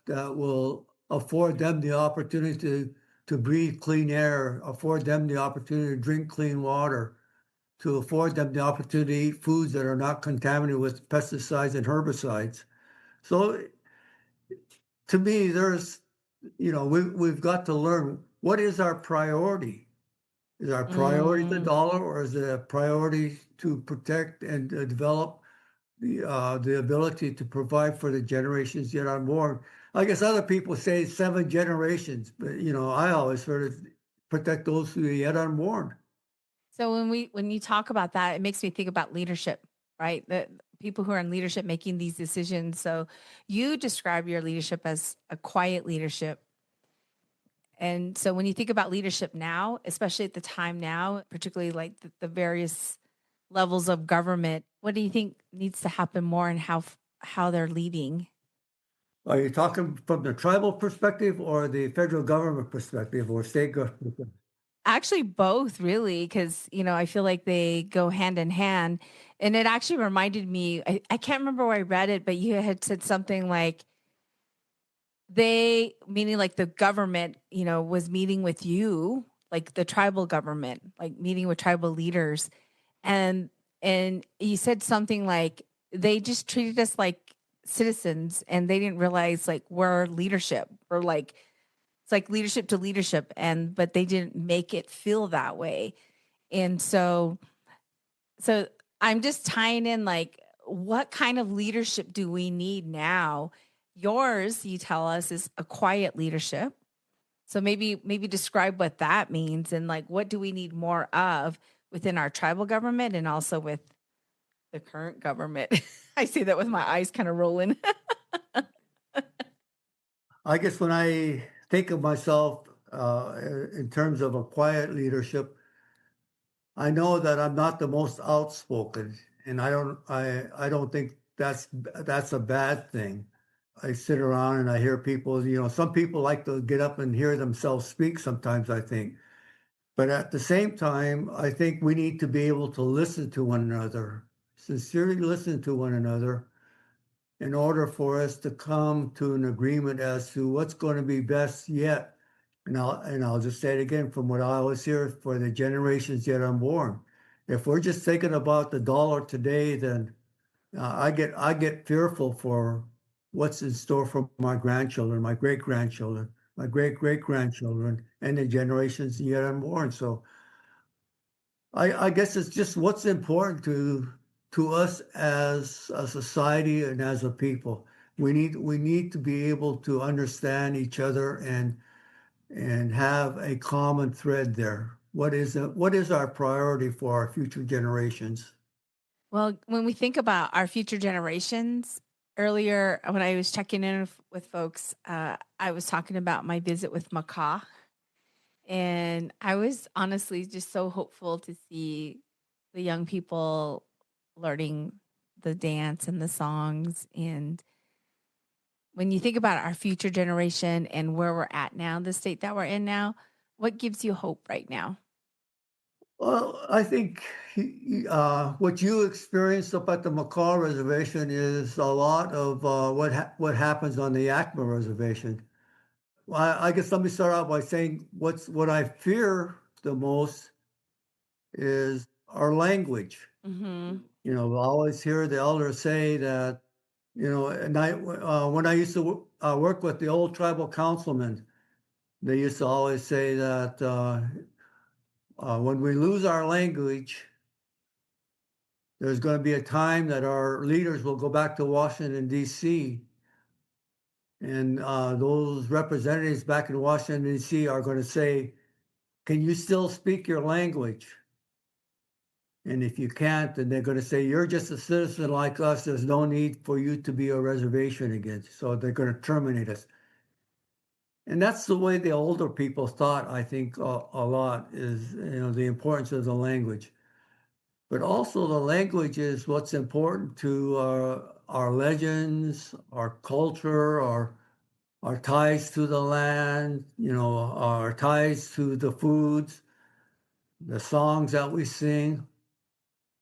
that will afford them the opportunity to breathe clean air, afford them the opportunity to drink clean water, to afford them the opportunity to eat foods that are not contaminated with pesticides and herbicides. So to me, we've got to learn what is our priority. Is our priority the Mm. dollar, or is it a priority to protect and develop the ability to provide for the generations yet unborn? I guess other people say 7 generations, but I always heard it protect those who are yet unborn. So when you talk about that, it makes me think about leadership, right? The people who are in leadership making these decisions. So you describe your leadership as a quiet leadership. And so when you think about leadership now, especially at the time now, particularly like the various levels of government, what do you think needs to happen more and how they're leading? Are you talking from the tribal perspective or the federal government perspective or state government? Actually, both really, because I feel like they go hand in hand. And it actually reminded me, I can't remember where I read it, but you had said something like meaning like the government, was meeting with you, like the tribal government, like meeting with tribal leaders. And you said something like they just treated us like citizens and they didn't realize like we're leadership. We're like it's like leadership to leadership, and but they didn't make it feel that way. And so I'm just tying in like what kind of leadership do we need now? Yours, you tell us, is a quiet leadership. So maybe describe what that means and like what do we need more of within our tribal government and also with the current government. I see that with my eyes kind of rolling. I guess when I think of myself in terms of a quiet leadership, I know that I'm not the most outspoken, and I don't think that's a bad thing. I sit around and I hear people, some people like to get up and hear themselves speak sometimes, I think. But at the same time, I think we need to be able to listen to one another, sincerely listen to one another in order for us to come to an agreement as to what's going to be best yet. And I'll just say it again from what I always hear for the generations yet unborn. If we're just thinking about the dollar today, then I get fearful for what's in store for my grandchildren, my great grandchildren, my great great grandchildren, and the generations yet unborn. So I guess it's just what's important to us as a society and as a people. We need to be able to understand each other and have a common thread there. What is our priority for our future generations? Well, when we think about our future generations, earlier when I was checking in with folks, I was talking about my visit with Macaw. And I was honestly just so hopeful to see the young people learning the dance and the songs. And when you think about our future generation and where we're at now, the state that we're in now, what gives you hope right now? Well, I think what you experienced up at the Macaw Reservation is a lot of what happens on the Yakama Reservation. Well, I guess let me start out by saying what I fear the most is our language. Mm-hmm. I always hear the elders say that, and when I used to work with the old tribal councilmen, they used to always say that when we lose our language, there's going to be a time that our leaders will go back to Washington, D.C., and those representatives back in Washington, D.C. are going to say, can you still speak your language? And if you can't, then they're going to say, you're just a citizen like us. There's no need for you to be a reservation again. So they're going to terminate us. And that's the way the older people thought, I think, a lot is, the importance of the language. But also the language is what's important to our legends, our culture, our ties to the land, our ties to the foods, the songs that we sing.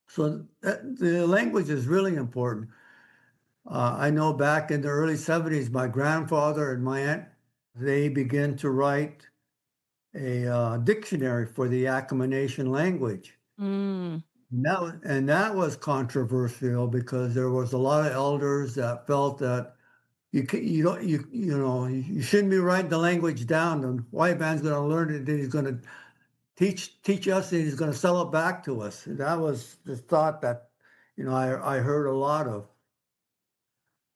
So the language is really important. I know back in the early 70s, my grandfather and my aunt, they began to write a dictionary for the Yakama Nation language. Mm, And that was controversial because there was a lot of elders that felt that you don't you shouldn't be writing the language down. The white man's going to learn it, and he's going to teach us, and he's going to sell it back to us. That was the thought that I heard a lot of.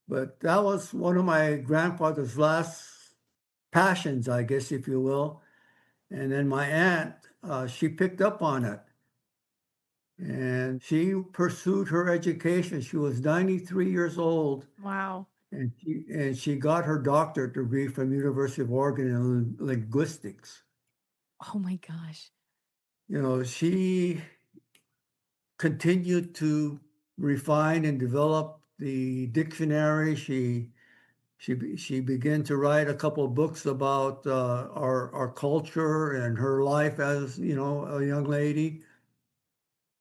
But that was one of my grandfather's last passions, I guess, if you will. And then my aunt, she picked up on it and she pursued her education. She was 93 years old, wow. and she got her doctorate degree from University of Oregon in linguistics. Oh my gosh. She continued to refine and develop the dictionary. She began to write a couple of books about our culture and her life as a young lady.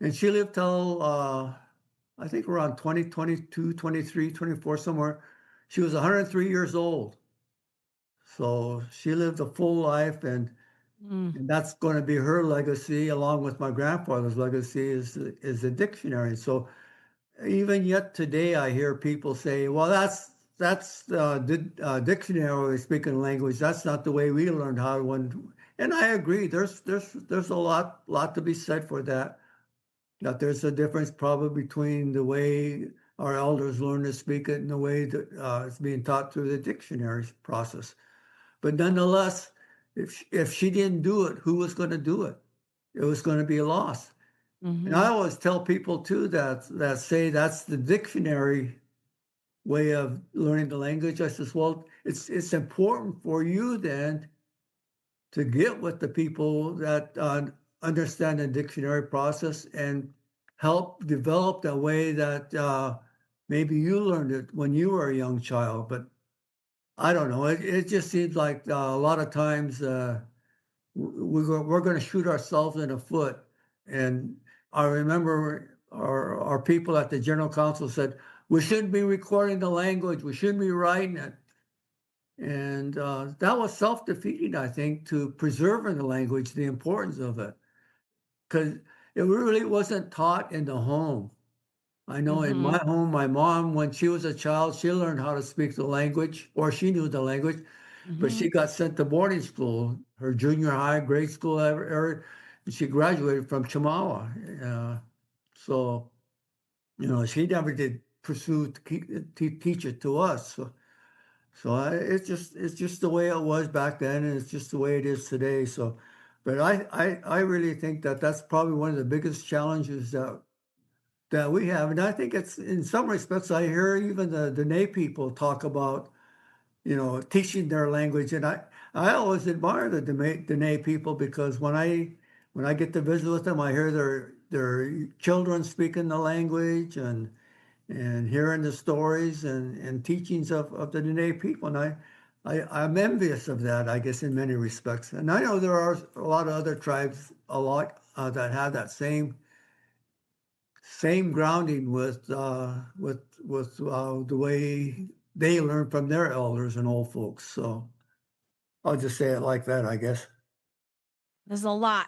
And she lived till I think around 20, 22, 23, 24, somewhere. She was 103 years old. So she lived a full life, and Mm, and that's going to be her legacy, along with my grandfather's legacy, is the dictionary. So even yet today, I hear people say, "Well, that's the dictionary speaking language. That's not the way we learned how to." And I agree. There's a lot to be said for that. That there's a difference probably between the way our elders learn to speak it and the way that it's being taught through the dictionary process. But nonetheless, if she didn't do it, who was going to do it? It was going to be lost. And I mm-hmm, always tell people too that say that's the dictionary way of learning the language. I says, well, it's important for you then to get with the people that understand the dictionary process and help develop the way that maybe you learned it when you were a young child. But I don't know. It just seems like a lot of times we're going to shoot ourselves in the foot. And I remember our people at the General Council said, we shouldn't be recording the language, we shouldn't be writing it. And that was self-defeating, I think, to preserving the language, the importance of it, because it really wasn't taught in the home. I know in mm-hmm, my home, my mom, when she was a child, she learned how to speak the language, or she knew the language, but mm-hmm. she got sent to boarding school, her junior high, grade school, and she graduated from Chamawa. So, she never did pursue to teach it to us. So it's just the way it was back then, and it's just the way it is today. So, but I really think that that's probably one of the biggest challenges that we have, and I think it's in some respects I hear even the Dene people talk about teaching their language, and I always admire the Dene people because when I get to visit with them, I hear their children speaking the language and hearing the stories and teachings of the Dene people. And I'm envious of that, I guess, in many respects. And I know there are a lot of other tribes, that have that same grounding with the way they learn from their elders and old folks. So I'll just say it like that, I guess. There's a lot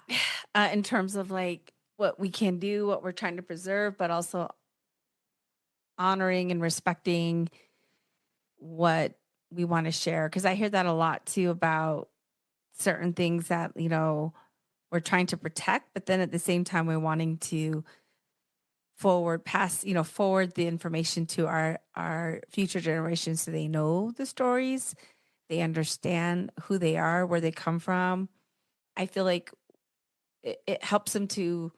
in terms of like what we can do, what we're trying to preserve, but also honoring and respecting what we want to share. Cause I hear that a lot too about certain things that, we're trying to protect, but then at the same time, we're wanting to forward the information to our future generations so they know the stories, they understand who they are, where they come from. I feel like it helps them to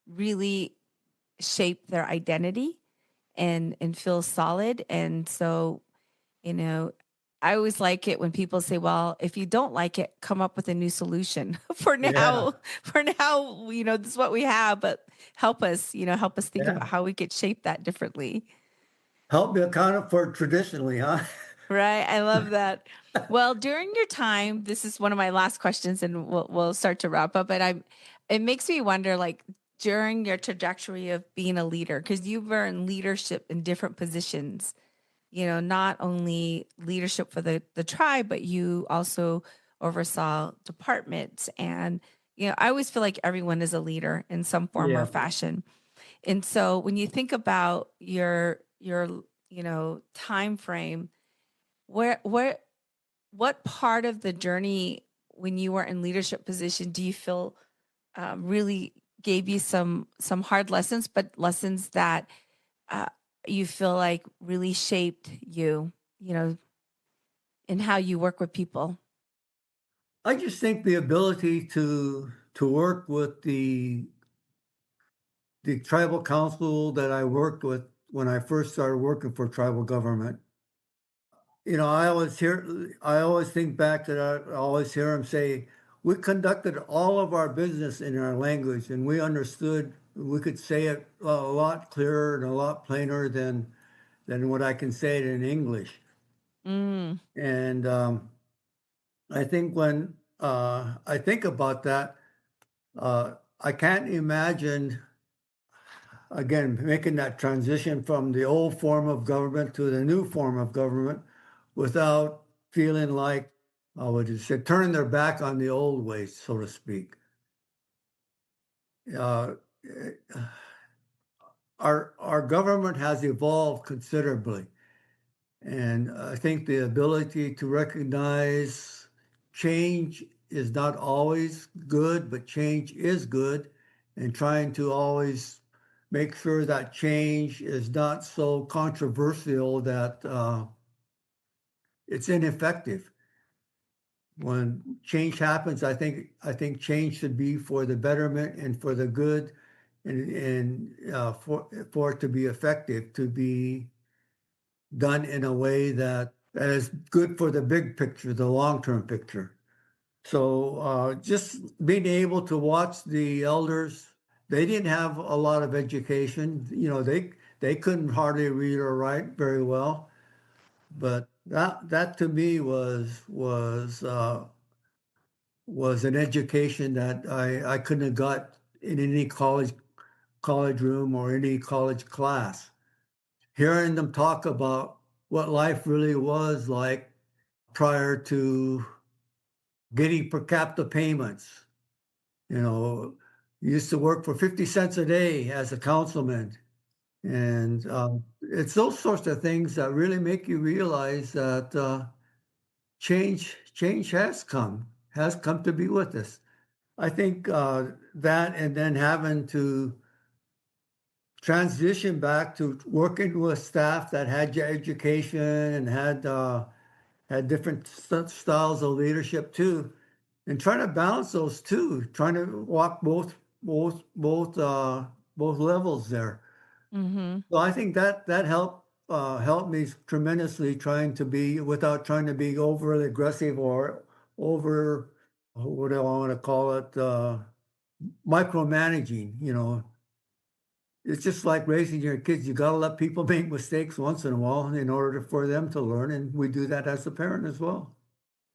really shape their identity and feel solid. And so, you know, I always like it when people say, well, if you don't like it, come up with a new solution. Yeah, For now, this is what we have, but help us think yeah. about how we could shape that differently. Help me account for traditionally, huh? Right. I love that. Well, during your time, this is one of my last questions and we'll start to wrap up, but it makes me wonder, like, during your trajectory of being a leader, because you were in leadership in different positions, not only leadership for the tribe, but you also oversaw departments. And, I always feel like everyone is a leader in some form or Yeah. fashion. And so when you think about your time frame, where what part of the journey when you were in leadership position do you feel really gave you some hard lessons, but lessons that uh, you feel like really shaped you, in how you work with people? I just think the ability to work with the tribal council that I worked with when I first started working for tribal government. I always think back to that. I always hear them say, we conducted all of our business in our language and we understood, we could say it a lot clearer and a lot plainer than what I can say it in English. Mm, And I think when I think about that, I can't imagine again, making that transition from the old form of government to the new form of government without feeling like, I would just say, turning their back on the old ways, so to speak. Uh, our government has evolved considerably, and I think the ability to recognize change is not always good, but change is good, and trying to always make sure that change is not so controversial that it's ineffective. When change happens, I think change should be for the betterment and for the good, and for it to be effective, to be done in a way that is good for the big picture, the long-term picture. So just being able to watch the elders, they didn't have a lot of education. They couldn't hardly read or write very well. But that to me was an education that I couldn't have got in any college room or any college class. Hearing them talk about what life really was like prior to getting per capita payments. You know, used to work for 50 cents a day as a councilman. And it's those sorts of things that really make you realize that change has come to be with us. I think that, and then having to transition back to working with staff that had your education and had different styles of leadership too, and trying to balance those two, trying to walk both levels there. mm-hmm. So I think that helped me tremendously, trying to be without trying to be overly aggressive or over, what do I want to call it, micromanaging. It's just like raising your kids. You got to let people make mistakes once in a while in order for them to learn, and we do that as a parent as well.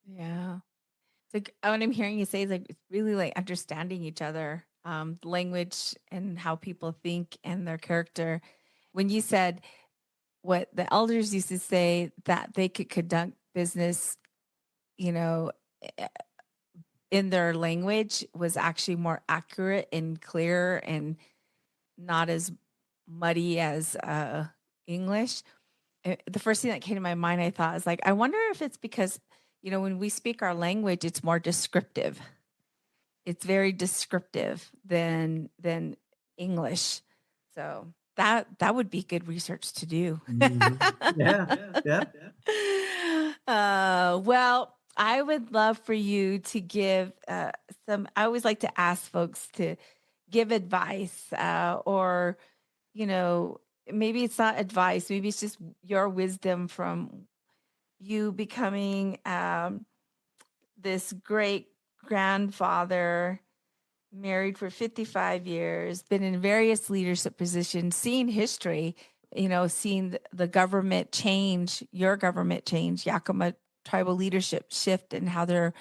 Yeah. It's like what I'm hearing you say is like it's really like understanding each other, language and how people think and their character. When you said what the elders used to say that they could conduct business, you know, eh, in their language was actually more accurate and clear and not as muddy as English. The first thing that came to my mind, I thought, is like, I wonder if it's because, when we speak our language, it's more descriptive. It's very descriptive than English. So that would be good research to do. Mhm. Yeah, yeah. Well, I would love for you to give some. I always like to ask folks to give advice or maybe it's not advice, maybe it's just your wisdom from you becoming this great grandfather, married for 55 years, been in various leadership positions, seeing history, seeing the government change, your government change, Yakama tribal leadership shift and how they're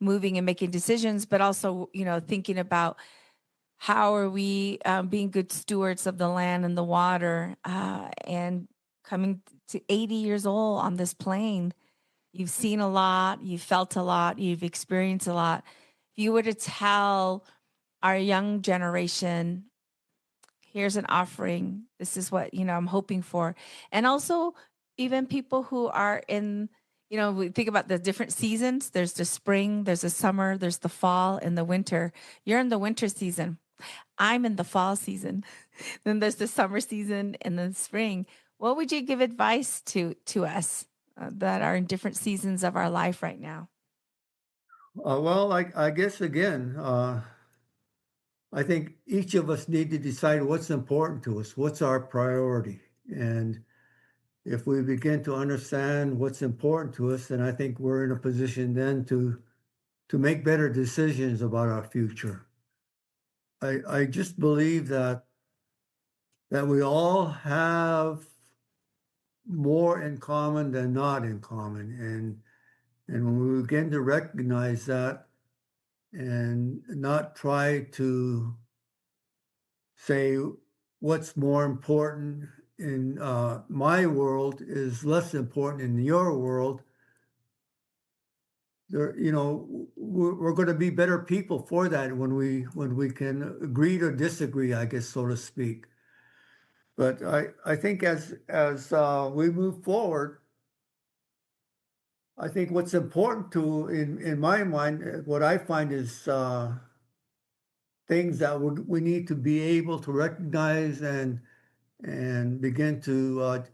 moving and making decisions, but also, thinking about how are we being good stewards of the land and the water, and coming to 80 years old on this plane. You've seen a lot, you've felt a lot, you've experienced a lot. If you were to tell our young generation, here's an offering, this is what, I'm hoping for. And also, even people who are in, we think about the different seasons. There's the spring, there's the summer, there's the fall and the winter. You're in the winter season. I'm in the fall season. Then there's the summer season and the spring. What would you give advice to us that are in different seasons of our life right now? Well, I guess again, I think each of us need to decide what's important to us, what's our priority. And if we begin to understand what's important to us, then I think we're in a position then to make better decisions about our future. I just believe that we all have more in common than not in common. And when we begin to recognize that and not try to say what's more important in my world is less important in your world, we're going to be better people for that when we can agree to disagree, I guess, so to speak. But I think as we move forward, I think what's important in my mind, what I find is things that we need to be able to recognize and begin to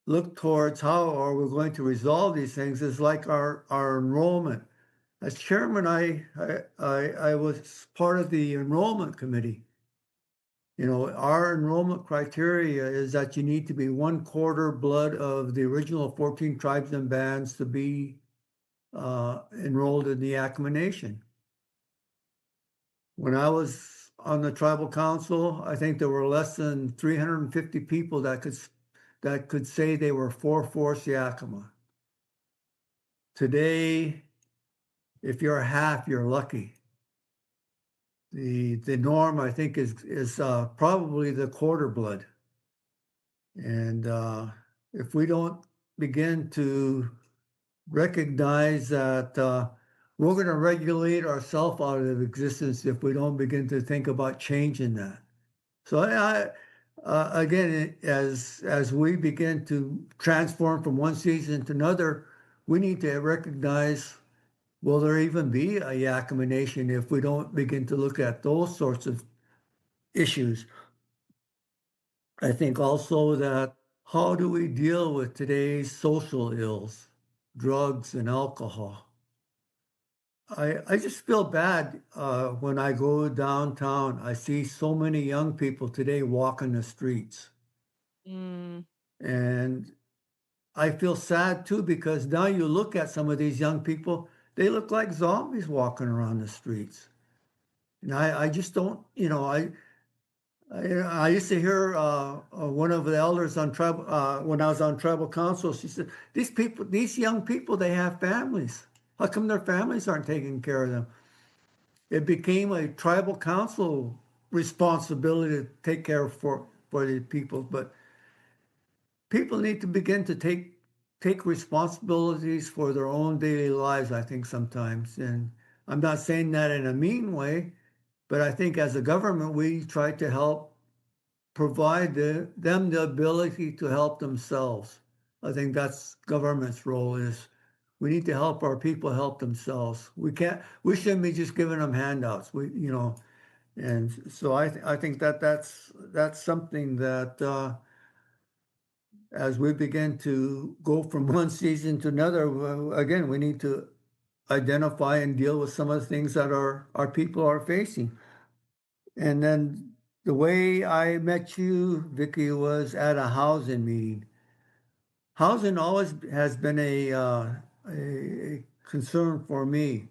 look towards how are we going to resolve these things is like our enrollment. As chairman, I was part of the enrollment committee. Our enrollment criteria is that you need to be 1/4 blood of the original 14 tribes and bands to be enrolled in the Yakama Nation. When I was on the tribal council, I think there were less than 350 people that could say they were 4/4 Yakama. Today, if you're half, you're lucky. The norm, I think, is probably the quarter blood. And if we don't begin to recognize that we're going to regulate ourselves out of existence if we don't begin to think about changing that. So again, as we begin to transform from one season to another, we need to recognize, will there even be a Yakama Nation if we don't begin to look at those sorts of issues? I think also that how do we deal with today's social ills, drugs and alcohol? I just feel bad when I go downtown. I see so many young people today walking the streets. Mm. And I feel sad too because now you look at some of these young people, they look like zombies walking around the streets. And I just don't, I used to hear one of the elders on tribal when I was on tribal council. She said, these young people, they have families. How come their families aren't taking care of them?" It became a tribal council responsibility to take care for the people. But people need to begin to take responsibilities for their own daily lives, I think, sometimes. And I'm not saying that in a mean way, but I think as a government, we try to help provide them the ability to help themselves. I think that's government's role is we need to help our people help themselves. We shouldn't be just giving them handouts. And so I think that's something that as we begin to go from one season to another, again, we need to identify and deal with some of the things that our people are facing. And then the way I met you, Vicky, was at a housing meeting. Housing always has been a concern for me.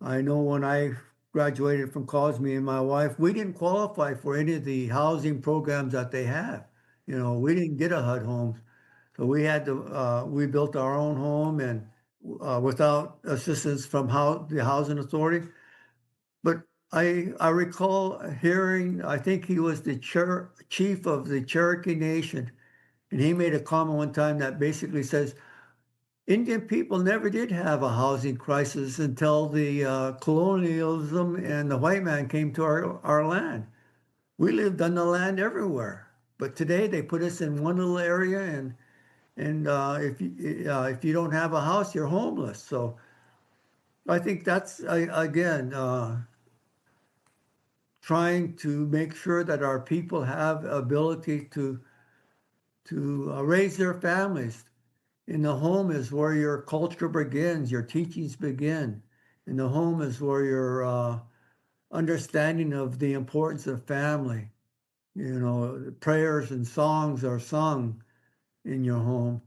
I know when I graduated from college, me and my wife, we didn't qualify for any of the housing programs that they have. You know, we didn't get a HUD home, so we had to we built our own home and without assistance from the housing authority. But I recall hearing, I think he was the chief of the Cherokee Nation, and he made a comment one time that basically says Indian people never did have a housing crisis until the colonialism and the white man came to our land. We lived on the land everywhere, but today they put us in one little area, and if you don't have a house, you're homeless. So I think that's again trying to make sure that our people have ability to raise their families. In the home is where your culture begins, your teachings begin. In the home is where your understanding of the importance of family. You know, prayers and songs are sung in your home.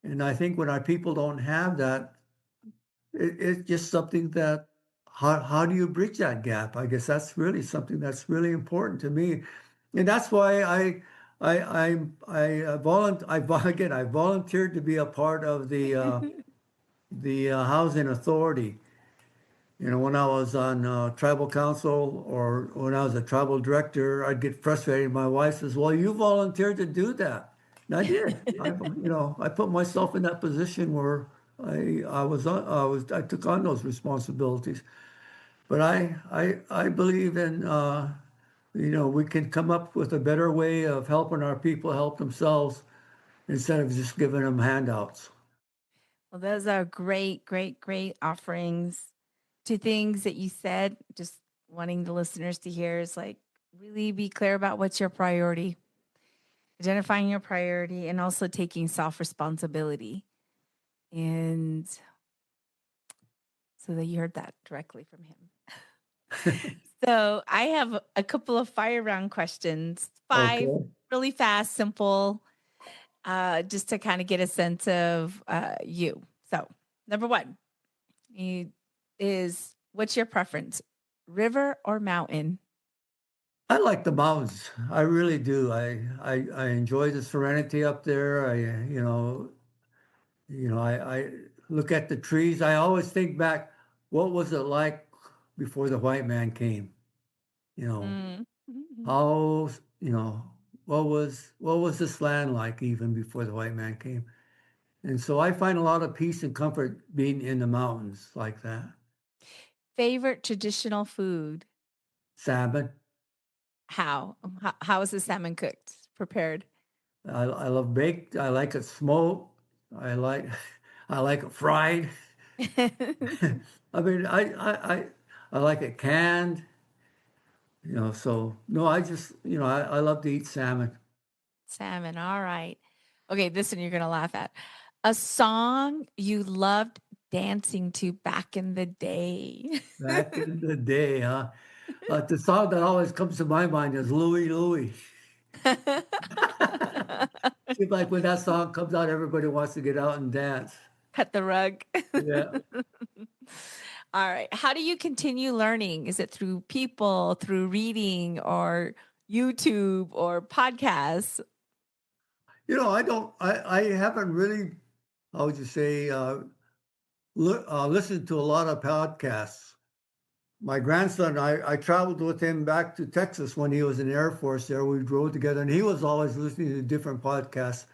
And I think when our people don't have that, it's just something that how do you bridge that gap? I guess that's really something that's really important to me, and that's why again I volunteered to be a part of the housing authority. You know, when I was on tribal council or when I was a tribal director, I'd get frustrated. My wife says, "Well, you volunteered to do that." And I did. I put myself in that position where I took on those responsibilities. But I believe in we can come up with a better way of helping our people help themselves instead of just giving them handouts. Well, those are great, great, great offerings. Two things that you said, just wanting the listeners to hear is like really be clear about what's your priority, identifying your priority, and also taking self responsibility. And so that you heard that directly from him. So I have a couple of fire round questions, five Okay. really fast, simple, just to kind of get a sense of you. So, number one is what's your preference, river or mountain? I like the mountains. I really do. I enjoy the serenity up there. I look at the trees. I always think back, what was it like before the white man came? You know, Mm. how, you know, what was this land like even before the white man came? And so I find a lot of peace and comfort being in the mountains like that. Favorite traditional food? Salmon. How is the salmon cooked, prepared? I love baked. I like it smoked. I like I like it fried. I mean, I like it canned. So no, I love to eat salmon. Salmon, all right. Okay, this one you're gonna laugh at. A song you loved dancing to back in the day. Back in the day, huh? The song that always comes to my mind is Louie Louie. Seems like when that song comes out, everybody wants to get out and dance. Cut the rug. Yeah. All right. How do you continue learning? Is it through people, through reading, or YouTube or podcasts? I don't, I haven't really, how would you say, listened to a lot of podcasts. My grandson, I traveled with him back to Texas when he was in the Air Force there. We drove together and he was always listening to different podcasts.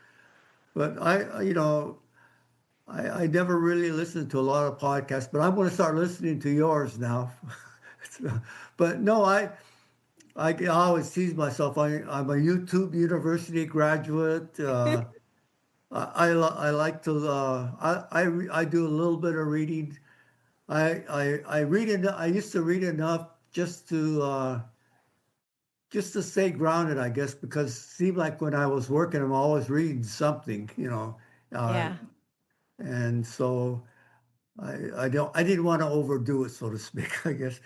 But I never really listened to a lot of podcasts, but I'm going to start listening to yours now. But no, I always tease myself. I'm a YouTube University graduate. I like to I do a little bit of reading. I read enough. I used to read enough just to stay grounded, I guess, because it seemed like when I was working, I'm always reading something. Uh, Yeah. and so I didn't want to overdo it, so to speak, I guess.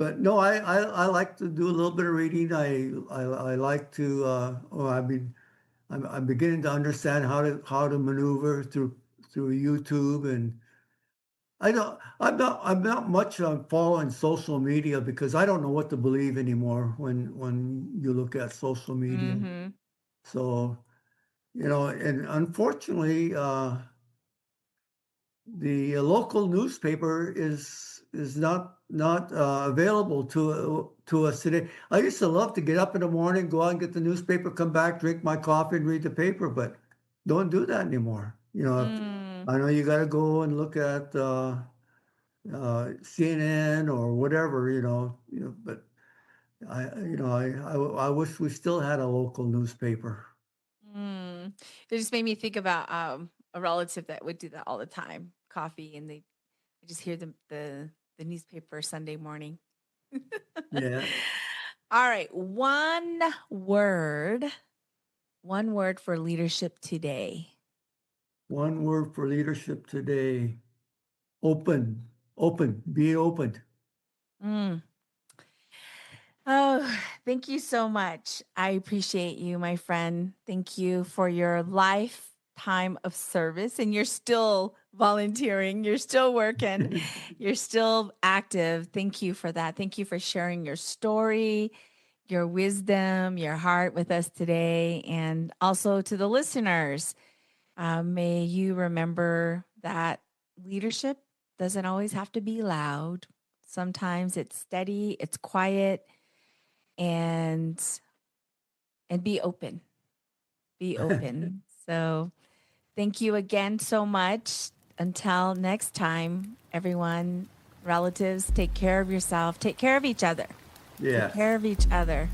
but no, I like to do a little bit of reading. I like to, I mean, I'm beginning to understand how to maneuver through YouTube, and I'm not much on following social media because I don't know what to believe anymore when you look at social media. Mm-hmm. So, and unfortunately, the local newspaper is not available to us today. I used to love to get up in the morning, go out and get the newspaper, come back, drink my coffee, and read the paper, but don't do that anymore. Mm. I know you got to go and look at CNN or whatever, but I wish we still had a local newspaper. Mm. It just made me think about a relative that would do that all the time. Coffee, and they just hear the newspaper Sunday morning. Yeah. All right, one word for leadership today. One word for leadership today. Open, open, be open. Mm. Oh, thank you so much. I appreciate you, my friend. Thank you for your lifetime of service. And you're still volunteering, you're still working, you're still active. Thank you for that. Thank you for sharing your story, your wisdom, your heart with us today. And also to the listeners, may you remember that leadership doesn't always have to be loud. Sometimes it's steady, it's quiet, and be open. Be open. So thank you again so much. Until next time, everyone, relatives, take care of yourself, take care of each other, take Yes. care of each other,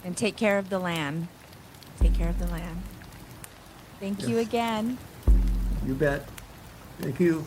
and take care of the land. Take care of the land. Thank you Yes. again. You bet. Thank you.